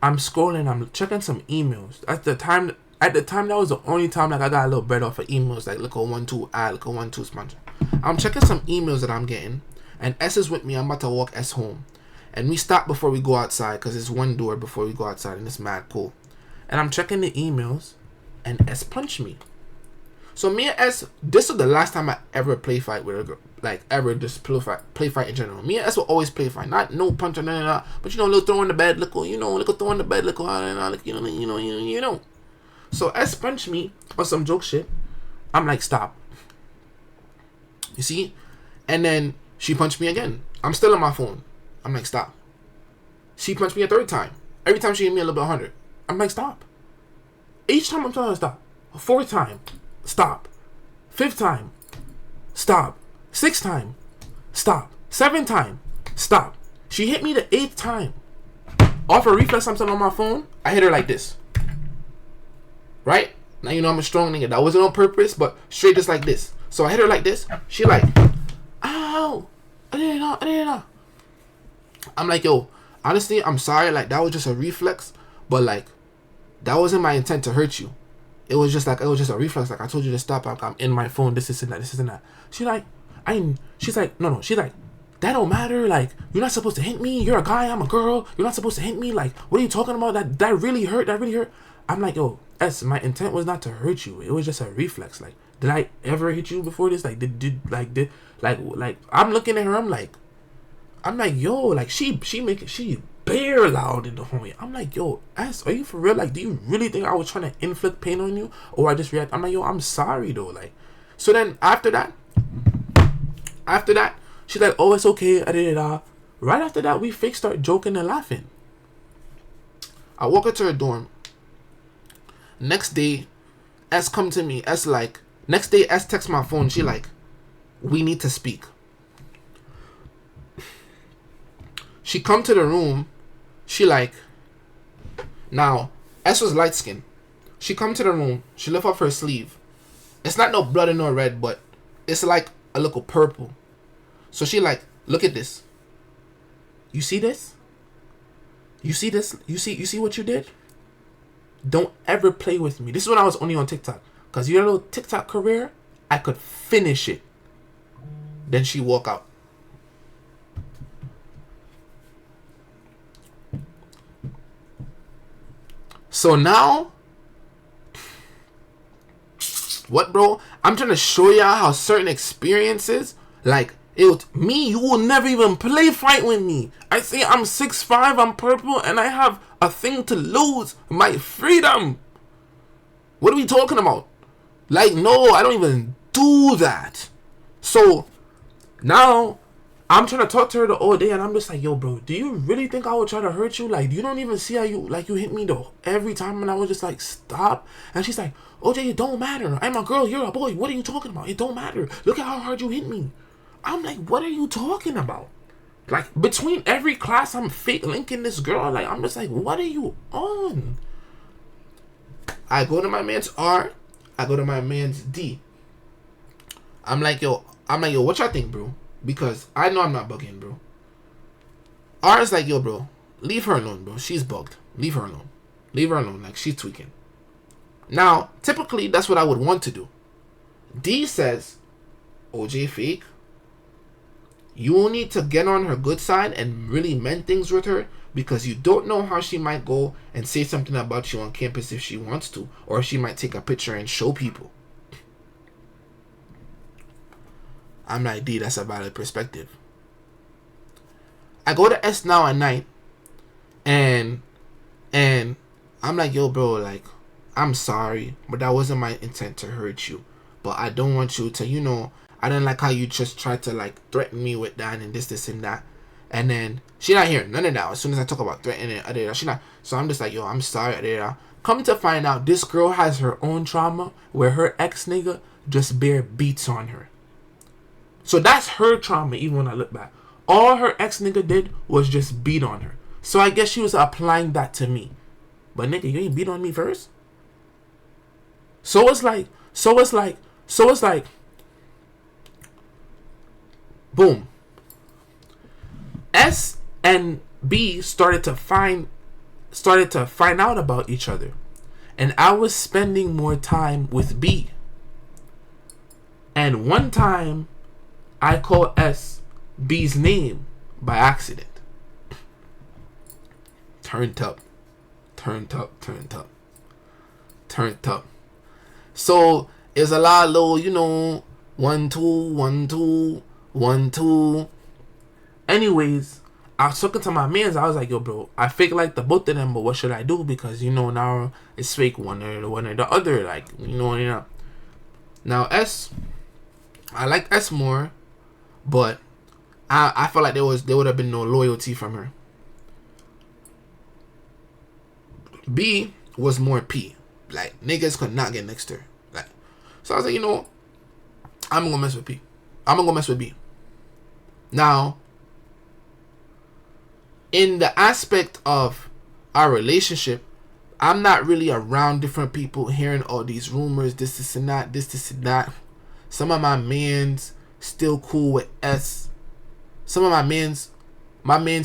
I'm scrolling. I'm checking some emails. At the time, that was the only time like I got a little bread off of emails. Like look at 1-2 ad, look at 1-2 sponsor. I'm checking some emails that I'm getting, and S is with me. I'm about to walk S home, and we stop before we go outside because it's one door before we go outside, and it's mad cool. And I'm checking the emails, and S punched me. So me and S, this was the last time I ever play fight with a girl. Like ever just play fight in general. Me and S will always play fight. Not no punch or none of that. But you know, little throw in the bed, little throw in the bed, you know. So S punched me on some joke shit. I'm like, stop. You see? And then she punched me again. I'm still on my phone. I'm like, stop. She punched me a third time. Every time she hit me a little bit harder. I'm like, stop. Each time I'm telling her stop. A fourth time. Stop. Fifth time. Stop. Sixth time. Stop. Seventh time. Stop. She hit me the 8th time. Off a reflex, I'm on my phone. I hit her like this. Right? Now you know I'm a strong nigga. That wasn't on purpose, but straight just like this. So I hit her like this. She like, ow. I didn't know. I'm like, yo, honestly, I'm sorry. Like, that was just a reflex. But like, that wasn't my intent to hurt you. It was just a reflex. Like I told you to stop. Like, I'm in my phone. This and that. She's like, no. She's like, that don't matter. Like, you're not supposed to hit me. You're a guy. I'm a girl. You're not supposed to hit me. Like, what are you talking about? That really hurt. I'm like, yo, S, my intent was not to hurt you. It was just a reflex. Like, did I ever hit you before this? Like, I'm looking at her. I'm like, yo, like she bare loud in the hallway. I'm like, yo, S, are you for real? Like, do you really think I was trying to inflict pain on you? Or I just react? I'm like, yo, I'm sorry though. Like, so then after that, she's like, oh, it's okay. Right after that, we fake start joking and laughing. I walk into her dorm. Next day, S come to me. S like, next day, S text my phone. She like, We need to speak. She come to the room. She like, now, S was light skin. She come to the room. She lift up her sleeve. It's not no blood and no red, but it's like a little purple. So she like, look at this. You see this? You see this? You see what you did? Don't ever play with me. This is when I was only on TikTok. Because your little TikTok career, I could finish it. Then she walk out. So now, what, bro? I'm trying to show y'all how certain experiences, like, me, you will never even play fight with me. I say I'm 6'5", I'm purple, and I have a thing to lose. My freedom. What are we talking about? Like, no, I don't even do that. So, now, I'm trying to talk to her the whole day, and I'm just like, yo, bro, do you really think I would try to hurt you? Like, you don't even see how you hit me, though, every time, and I was just like, stop. And she's like, Ojay, it don't matter. I'm a girl, you're a boy. What are you talking about? It don't matter. Look at how hard you hit me. I'm like, what are you talking about? Like, between every class, I'm fake linking this girl. Like, I'm just like, what are you on? I go to my man's R. I go to my man's D. I'm like, yo, what y'all think, bro? Because I know I'm not bugging, bro. R is like, yo, bro, leave her alone, bro. She's bugged. Leave her alone. Leave her alone. Like, she's tweaking. Now, typically, that's what I would want to do. D says, Ojay fake. You need to get on her good side and really mend things with her, because you don't know how she might go and say something about you on campus if she wants to, or she might take a picture and show people. I'm like, D, that's a valid perspective. I go to S now at night, and I'm like, yo, bro, like, I'm sorry, but that wasn't my intent to hurt you. But I don't want you to, I didn't like how you just tried to, like, threaten me with that and this and that. And then she not hearing none of that. As soon as I talk about threatening, she not. So I'm just like, yo, I'm sorry. Come to find out, this girl has her own trauma where her ex nigga just bare beats on her. So that's her trauma, even when I look back. All her ex nigga did was just beat on her. So I guess she was applying that to me. But nigga, you ain't beat on me first? So it's like, boom. S and B started to find out about each other. And I was spending more time with B. And one time, I called S B's name by accident. Turned up. So, it's a lot of little, 1, 2, 1, 2, 1, 2. Anyways, I was talking to my mans. I was like, yo, bro, I fake like the both of them, but what should I do? Because, now it's fake one or the other. Like, Now, S, I like S more, but I felt like there would have been no loyalty from her. B was more P. Like, niggas could not get next to her. Like, so I was like, I'm gonna mess with P. I'm gonna go mess with B. Now, in the aspect of our relationship, I'm not really around different people hearing all these rumors, this and that. Some of my mans still cool with S. Some of my man's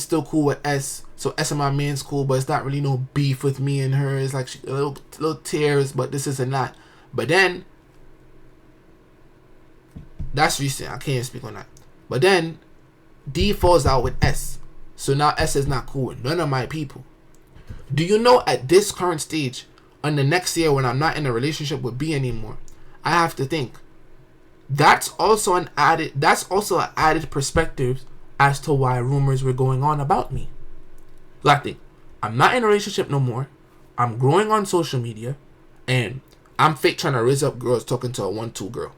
still cool with S. So S and my man's cool, but it's not really no beef with me and her. It's like a little tears, but this and that. But then, that's recent. I can't speak on that. But then, D falls out with S. So now S is not cool with none of my people. Do you know at this current stage, on the next year when I'm not in a relationship with B anymore, I have to think. That's also an added perspective as to why rumors were going on about me. Like, think, I'm not in a relationship no more. I'm growing on social media, and I'm fake trying to raise up girls talking to a 1-2 girl.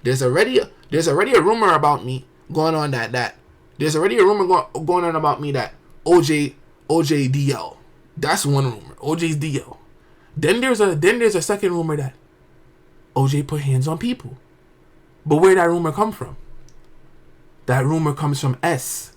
There's already a rumor about me going on that there's already a rumor going on about me that Ojay DL. That's one rumor. Ojay's DL. Then there's a second rumor that Ojay put hands on people. But where that rumor come from? That rumor comes from S.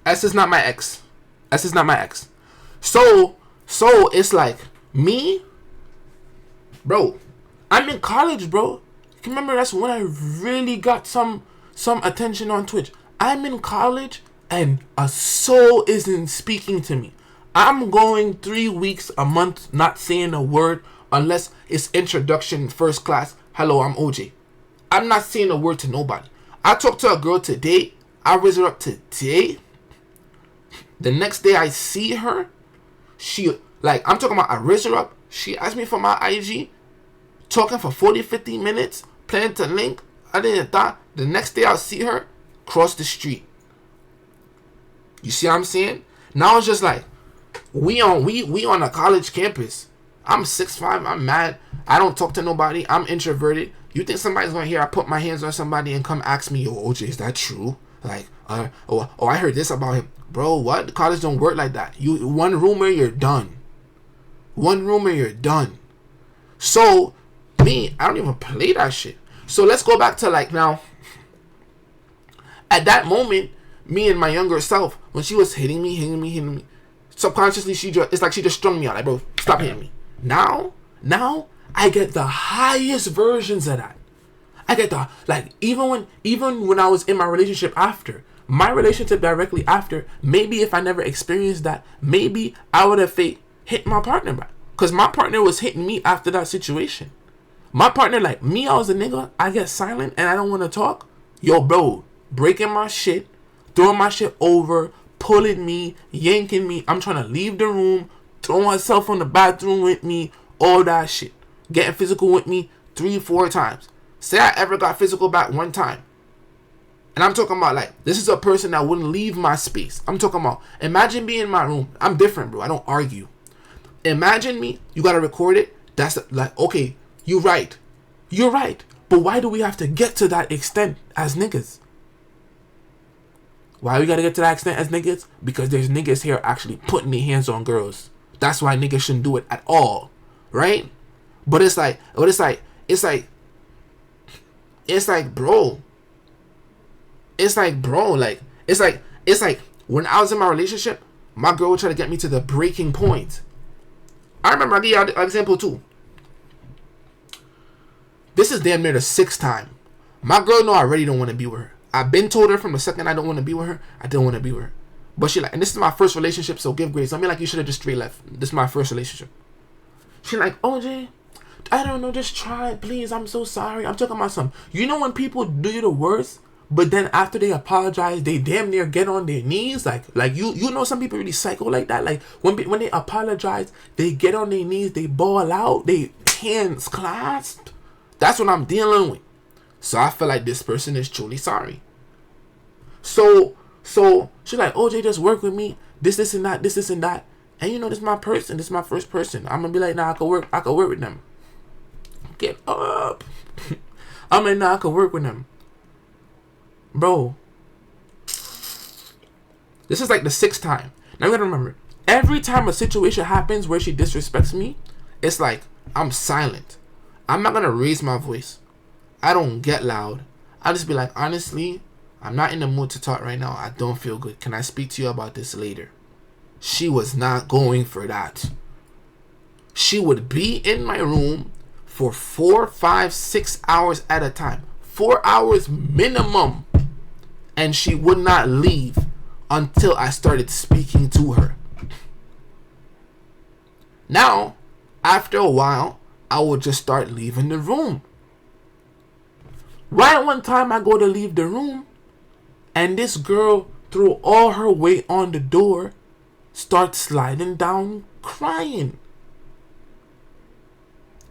S is not my ex. S is not my ex. So it's like me, bro. I'm in college, bro. You remember that's when I really got some attention on Twitch. I'm in college and a soul isn't speaking to me. I'm going 3 weeks, a month, not saying a word unless it's introduction, first class. Hello, I'm Ojay. I'm not saying a word to nobody. I talked to a girl today. I raised her up today. The next day I see her, she, like, I'm talking about, I raised her up. She asked me for my IG, talking for 40, 50 minutes, planning to link. I didn't thought. The next day I'll see her, cross the street. You see what I'm saying? Now it's just like, we on a college campus. I'm 6'5", I'm mad. I don't talk to nobody. I'm introverted. You think somebody's gonna hear I put my hands on somebody and come ask me, yo, OJ, is that true? Like, oh, I heard this about him. Bro, what? College don't work like that. You one rumor, you're done. One rumor, you're done. So, me, I don't even play that shit. So let's go back to like now. At that moment, me and my younger self, when she was hitting me, subconsciously it's like she just strung me out. Like, bro, stop hitting me. Now I get the highest versions of that. I get the, like, even when I was in my relationship after, my relationship directly after, maybe if I never experienced that, maybe I would have hit my partner back. Because my partner was hitting me after that situation. My partner, like me, I was a nigga, I get silent and I don't want to talk. Yo, bro, breaking my shit, throwing my shit over, pulling me, yanking me. I'm trying to leave the room, throwing herself on the bathroom with me, all that shit. Getting physical with me 3-4 times. Say I ever got physical back one time. And I'm talking about, like, this is a person that wouldn't leave my space. I'm talking about, imagine being in my room. I'm different, bro. I don't argue. Imagine me. You got to record it. That's like, okay, you're right. You're right. But why do we have to get to that extent as niggas? Why we got to get to that extent as niggas? Because there's niggas here actually putting their hands on girls. That's why niggas shouldn't do it at all. Right? But it's like, bro. It's like when I was in my relationship, my girl would try to get me to the breaking point. I remember, I'll give you an example too. This is damn near the 6th time. My girl know I already don't want to be with her. I've been told her from the second I don't want to be with her, I don't want to be with her. But she like, and this is my first relationship, so give grace. I mean, like, you should have just straight left. This is my first relationship. She like, OJ, I don't know, just try it, please. I'm so sorry. I'm talking about something. You know when people do you the worst, but then after they apologize, they damn near get on their knees. Like you know, some people really psycho like that. Like when they apologize, they get on their knees, they bawl out, they hands clasped. That's what I'm dealing with. So I feel like this person is truly sorry. So she's like, OJ, just work with me. This and that. And you know, this is my person. This is my first person. I'm gonna be like, nah, I could work with them. Get up. I'm like, nah, I could work with them. Bro, this is like the 6th time. Now you gotta remember, every time a situation happens where she disrespects me, it's like I'm silent. I'm not gonna raise my voice. I don't get loud. I'll just be like, honestly, I'm not in the mood to talk right now. I don't feel good. Can I speak to you about this later? She was not going for that. She would be in my room for 4, 5, 6 hours at a time. 4 hours minimum. And she would not leave until I started speaking to her. Now, after a while, I would just start leaving the room. Right one time I go to leave the room, and this girl threw all her weight on the door, starts sliding down crying.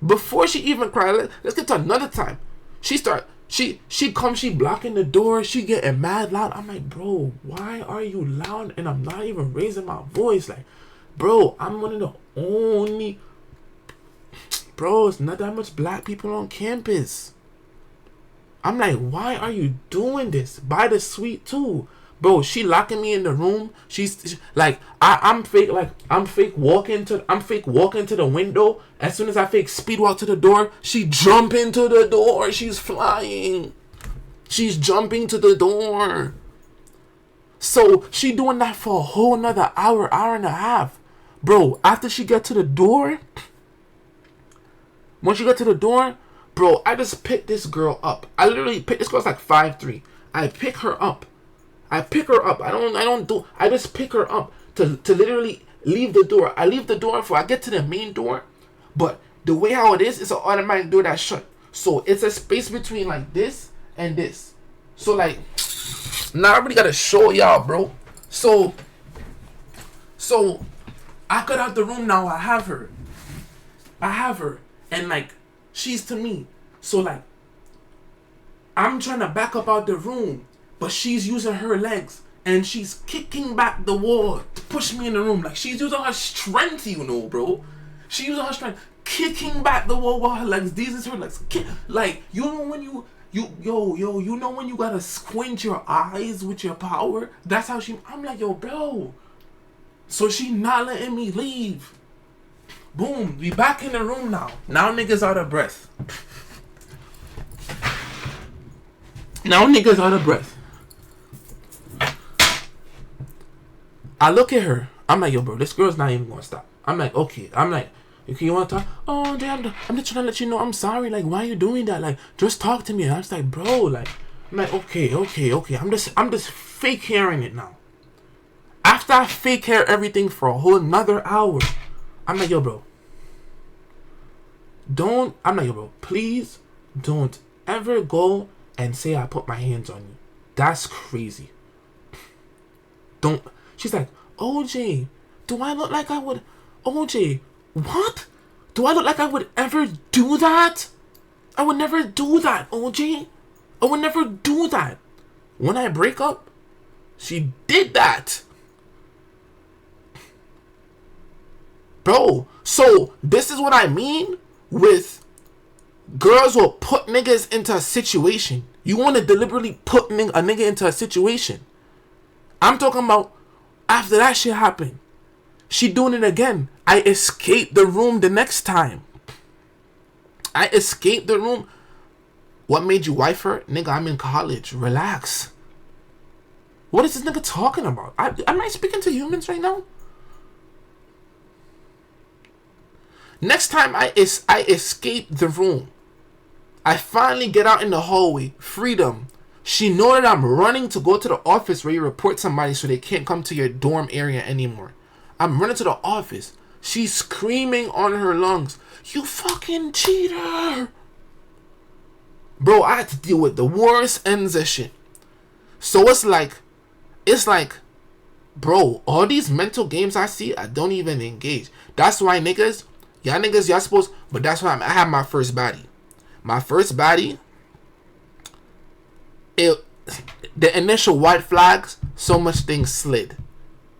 Before she even cried, let's get to another time. She blocking the door, she getting mad loud. I'm like, bro, why are you loud? And I'm not even raising my voice. Like, bro, I'm one of the only, bro, it's not that much black people on campus. I'm like, why are you doing this? Buy the suite too. Bro, she locking me in the room. She's like, I'm fake walking to the window. As soon as I fake speed walk to the door, she jump into the door. She's flying. She's jumping to the door. So she doing that for a whole nother hour and a half. Bro, after she get to the door, once you get to the door, bro, I just picked this girl up. I literally picked this girl's like 5'3". I pick her up. I just pick her up to literally leave the door. I leave the door before I get to the main door. But the way how it is, it's an automatic door that's shut. So it's a space between like this and this. So like, now I really gotta show y'all, bro. So I got out the room now. I have her. And like, she's to me. So like, I'm trying to back up out the room, but she's using her legs and she's kicking back the wall to push me in the room. Like, she's using her strength, you know, bro. She's using her strength, kicking back the wall with her legs. These is her legs. Like, you know when you know when you gotta squint your eyes with your power? That's how I'm like, yo, bro. So she not letting me leave. Boom, we back in the room now. Now niggas out of breath. I look at her. I'm like, yo, bro, this girl's not even gonna stop. I'm like, okay. I'm like, okay, you wanna talk? Oh, damn, I'm just trying to let you know I'm sorry. Like, why are you doing that? Like, just talk to me. And I was like, bro, like, I'm like, okay. I'm just fake hearing it now. After I fake hair everything for a whole another hour, I'm like, yo, bro. Please don't ever go and say I put my hands on you. That's crazy. Don't. She's like, OJ, do I look like I would? OJ, what? Do I look like I would ever do that? I would never do that, OJ. I would never do that. When I break up, she did that. Bro, so this is what I mean with girls will put niggas into a situation. You want to deliberately put a nigga into a situation. I'm talking about after that shit happened. She doing it again. I escaped the room the next time. I escaped the room. What made you wife her? Nigga, I'm in college. Relax. What is this nigga talking about? Am I speaking to humans right now? Next time I escape the room. I finally get out in the hallway. Freedom. She know that I'm running to go to the office where you report somebody so they can't come to your dorm area anymore. I'm running to the office. She's screaming on her lungs. You fucking cheater. Bro, I had to deal with the worst ends of shit. So it's like, bro, all these mental games I see, I don't even engage. That's why niggas, y'all supposed, but that's why I have my first body. My first body, the initial white flags, so much things slid.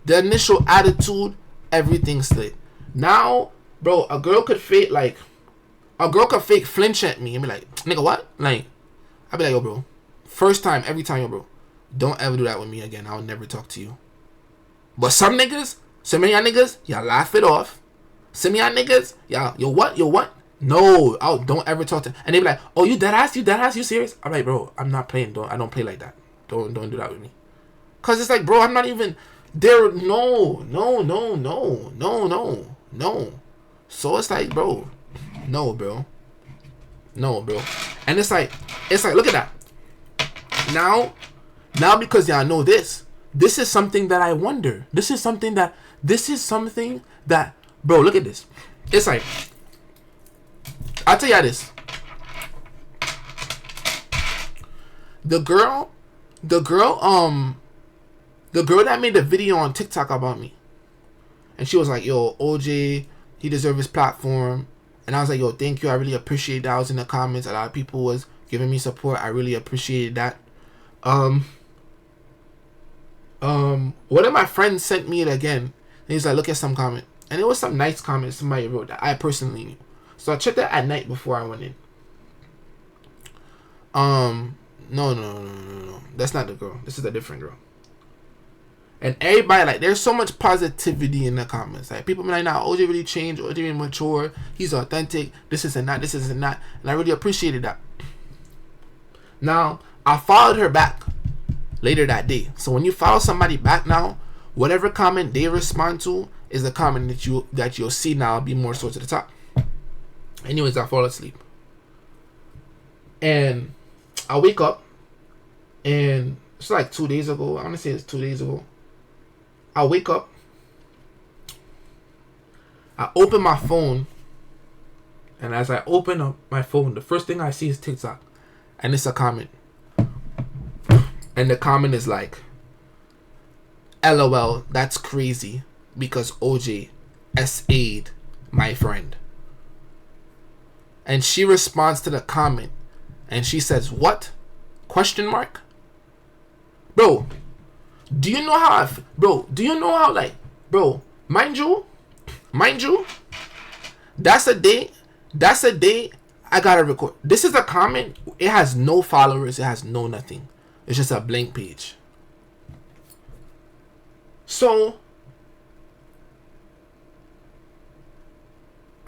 The initial attitude, everything slid. Now, bro, a girl could fake flinch at me and be like, nigga, what? Like, I'd be like, yo, bro, first time, every time, yo, bro, don't ever do that with me again. I'll never talk to you. But some of y'all niggas, y'all laugh it off. Some of y'all niggas, y'all, yo, what? No, don't ever talk to. And they be like, oh, you dead ass, you serious? I'm like, bro, I'm not playing. I don't play like that. Don't do that with me. Cause it's like, bro, I'm not even there. No. So it's like, bro, no, bro. And it's like, look at that. Now because y'all know this is something that I wonder. This is something that, bro, look at this. It's like, I'll tell y'all this. The girl that made the video on TikTok about me. And she was like, yo, OJ, he deserves his platform. And I was like, yo, thank you. I really appreciate that. I was in the comments. A lot of people was giving me support. I really appreciated that. One of my friends sent me it again. And he's like, look at some comment. And it was some nice comments somebody wrote that I personally knew. So I checked that at night before I went in. No. That's not the girl. This is a different girl. And everybody, like, there's so much positivity in the comments. Like, people be like, nah, OJ really changed. OJ really mature. He's authentic. This isn't that. And I really appreciated that. Now, I followed her back later that day. So when you follow somebody back now, whatever comment they respond to is the comment that you'll see now be more so to the top. Anyways, I fall asleep. And I wake up, and it's like 2 days ago. I want to say it's 2 days ago. I wake up. I open my phone. And as I open up my phone, the first thing I see is TikTok. And it's a comment. And the comment is like, LOL, that's crazy because OJ SA'd my friend. And she responds to the comment and she says, what? Question mark? Bro, do you know how mind you, that's a day I gotta record. This is a comment. It has no followers. It has no nothing. It's just a blank page. So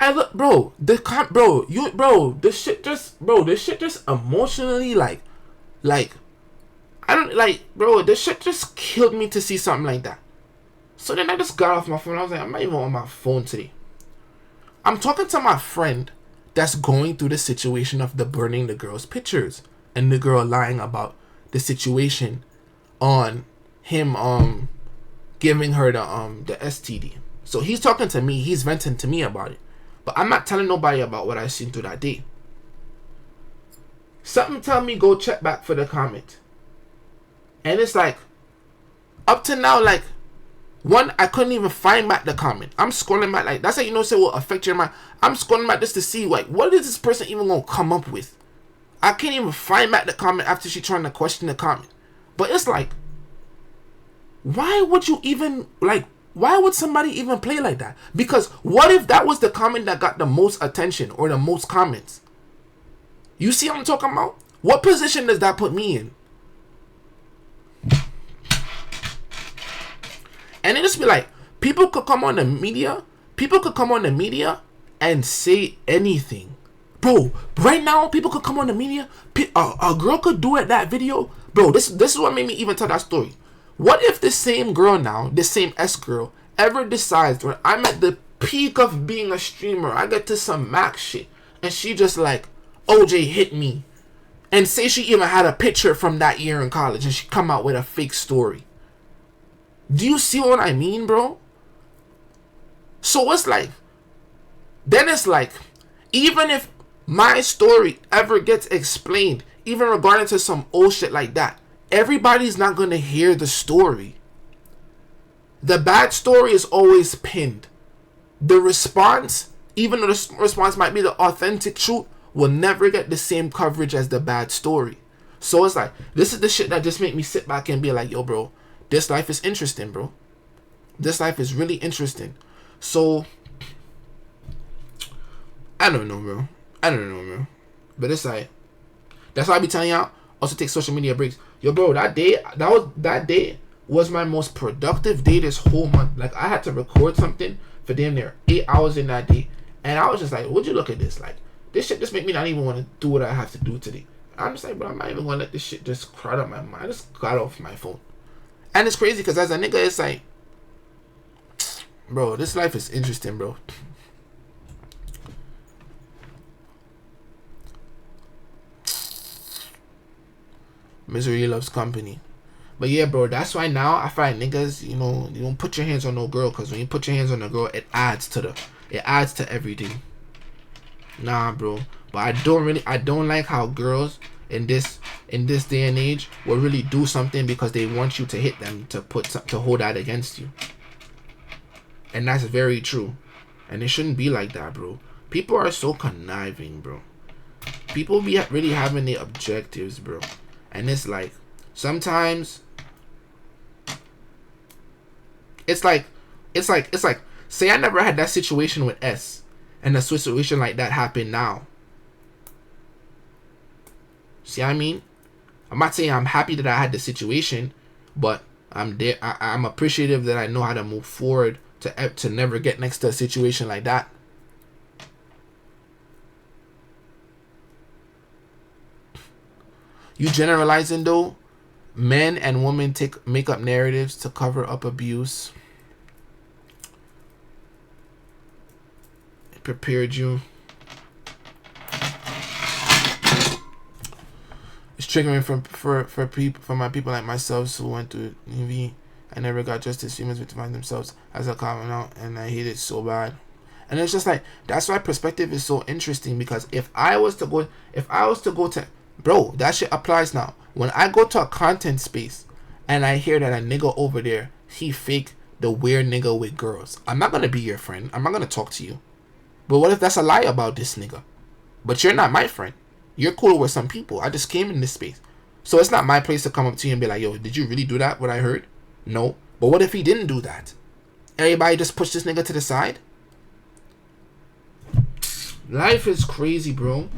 I look, this shit just emotionally like I don't like, bro, this shit just killed me to see something like that. So then I just got off my phone. I was like, I'm not even on my phone today. I'm talking to my friend that's going through the situation of the burning the girl's pictures and the girl lying about the situation on him giving her the STD. So he's talking to me, he's venting to me about it. But I'm not telling nobody about what I seen through that day. Something tell me go check back for the comment. And it's like, up to now, like, one, I couldn't even find back the comment. I'm scrolling back, like, that's how you know it will affect your mind. I'm scrolling back just to see, like, what is this person even gonna come up with? I can't even find back the comment after she trying to question the comment. But it's like, why would somebody even play like that? Because what if that was the comment that got the most attention or the most comments? You see what I'm talking about? What position does that put me in? And it just be like, people could come on the media and say anything. Bro, right now, people could come on the media. A girl could do it, that video. Bro, this is what made me even tell that story. What if the same girl now, the same S girl, ever decides when I'm at the peak of being a streamer, I get to some max shit, and she just like, OJ hit me. And say she even had a picture from that year in college, and she come out with a fake story. Do you see what I mean, bro? So it's like, then it's like, even if my story ever gets explained, even regarding to some old shit like that, everybody's not going to hear the story. The bad story is always pinned. The response, even though the response might be the authentic truth, will never get the same coverage as the bad story. So it's like, this is the shit that just make me sit back and be like, yo, bro, this life is interesting, bro. This life is really interesting. So, I don't know, bro. But it's like, that's why I be telling y'all, also take social media breaks. Yo, bro, that day was my most productive day this whole month. Like, I had to record something for damn near 8 hours in that day. And I was just like, would you look at this? Like, this shit just make me not even want to do what I have to do today. I'm just like, bro, I'm not even going to let this shit just crowd out my mind. I just got off my phone. And it's crazy because as a nigga, it's like, bro, this life is interesting, bro. Misery loves company. But yeah, bro, that's why now I find niggas, you don't put your hands on no girl, because when you put your hands on a girl, it adds to everything. Nah, bro. But I don't like how girls in this day and age will really do something because they want you to hit them to hold that against you. And that's very true. And it shouldn't be like that, bro. People are so conniving, bro. People be really having their objectives, bro. And it's like, sometimes it's like, say I never had that situation with S. and a situation like that happened now. See what I mean? I'm not saying I'm happy that I had the situation, but I'm there. I'm appreciative that I know how to move forward to never get next to a situation like that. You generalizing though, men and women make up narratives to cover up abuse. It prepared you. It's triggering for my people like myself who went to UV. I never got justice. Humans would find themselves as a common out, and I hate it so bad. And it's just like, that's why perspective is so interesting, because if I was to go to, bro, that shit applies now. When I go to a content space and I hear that a nigga over there, he fake the weird nigga with girls, I'm not gonna be your friend. I'm not gonna talk to you. But what if that's a lie about this nigga? But you're not my friend. You're cool with some people. I just came in this space. So it's not my place to come up to you and be like, yo, did you really do that, what I heard? No. But what if he didn't do that? Everybody just push this nigga to the side? Life is crazy, bro.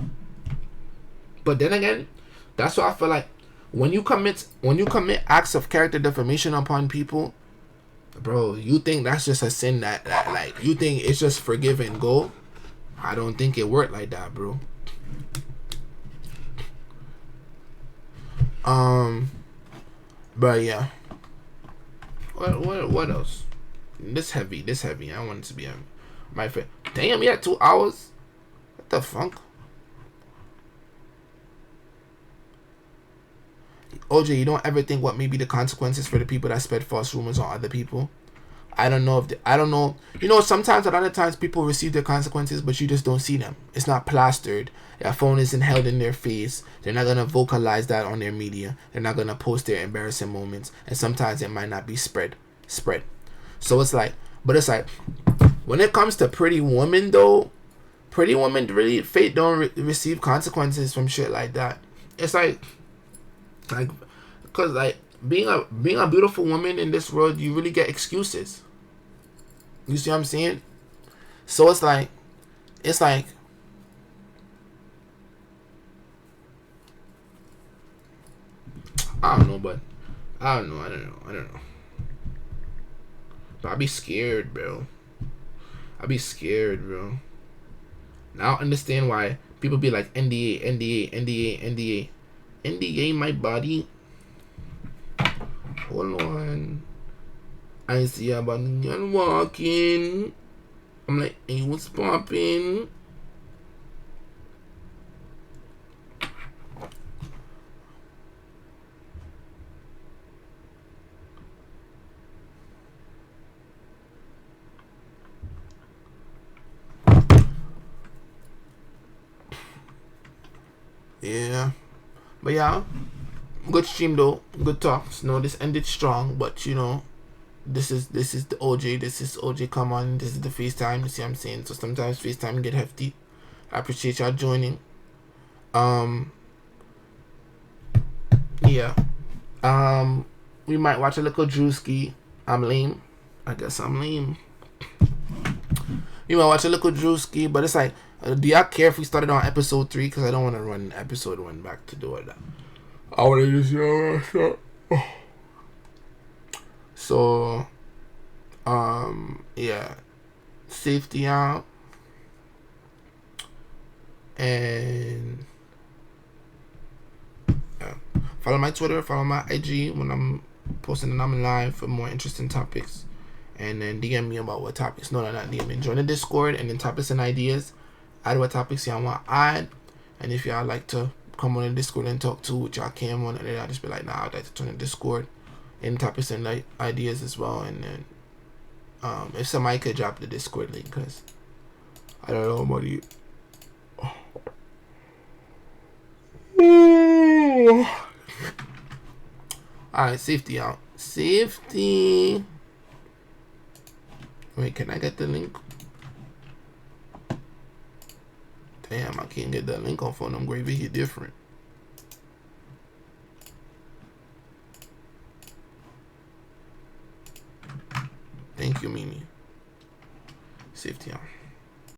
But then again, that's why I feel like when you commit acts of character defamation upon people, bro, you think that's just a sin that like you think it's just forgive and go? I don't think it worked like that, bro. But yeah. What else? This heavy. I want it to be heavy. My friend. Damn, yeah, 2 hours. What the fuck? OJ, you don't ever think what may be the consequences for the people that spread false rumors on other people? I don't know. You know, sometimes, a lot of times, people receive their consequences, but you just don't see them. It's not plastered. Their phone isn't held in their face. They're not going to vocalize that on their media. They're not going to post their embarrassing moments. And sometimes it might not be spread. So it's like, when it comes to Pretty Woman, though, Pretty Woman really, fate don't receive consequences from shit like that. It's like, because like, being a beautiful woman in this world, you really get excuses. You see what I'm saying? So it's like I don't know. But I be scared, bro. Now I understand why people be like NDA my body. Hold on. I see a bunny walking. I'm like, hey, what's popping? Yeah. But yeah. Good stream though. Good talks. No, this ended strong, but you know, this is the OJ. This is OJ. Come on, this is the FaceTime. You see what I'm saying? So sometimes FaceTime get hefty. I appreciate y'all joining. Yeah. We might watch a little Drewski. I'm lame. I guess I'm lame. You might watch a little Drewski, but it's like, do y'all care if we started on episode 3? Because I don't want to run episode 1 back to do it. I want to just, so, yeah, safety out, and follow my Twitter, follow my IG when I'm posting and I'm live for more interesting topics, and then DM me about what topics. No, not DM me. Join the Discord, and then topics and ideas. Add what topics y'all want to add, and if y'all like to come on the Discord and talk to, which y'all can on, and then I'll just be like, nah, I'd like to join the Discord, and topics and like ideas as well. And then if somebody could drop the Discord link, because I don't know about you. Alright, safety out. Safety. Wait, can I get the link? Damn, I can't get that link on phone. I'm gravy here different. Thank you, Mimi. Safety out.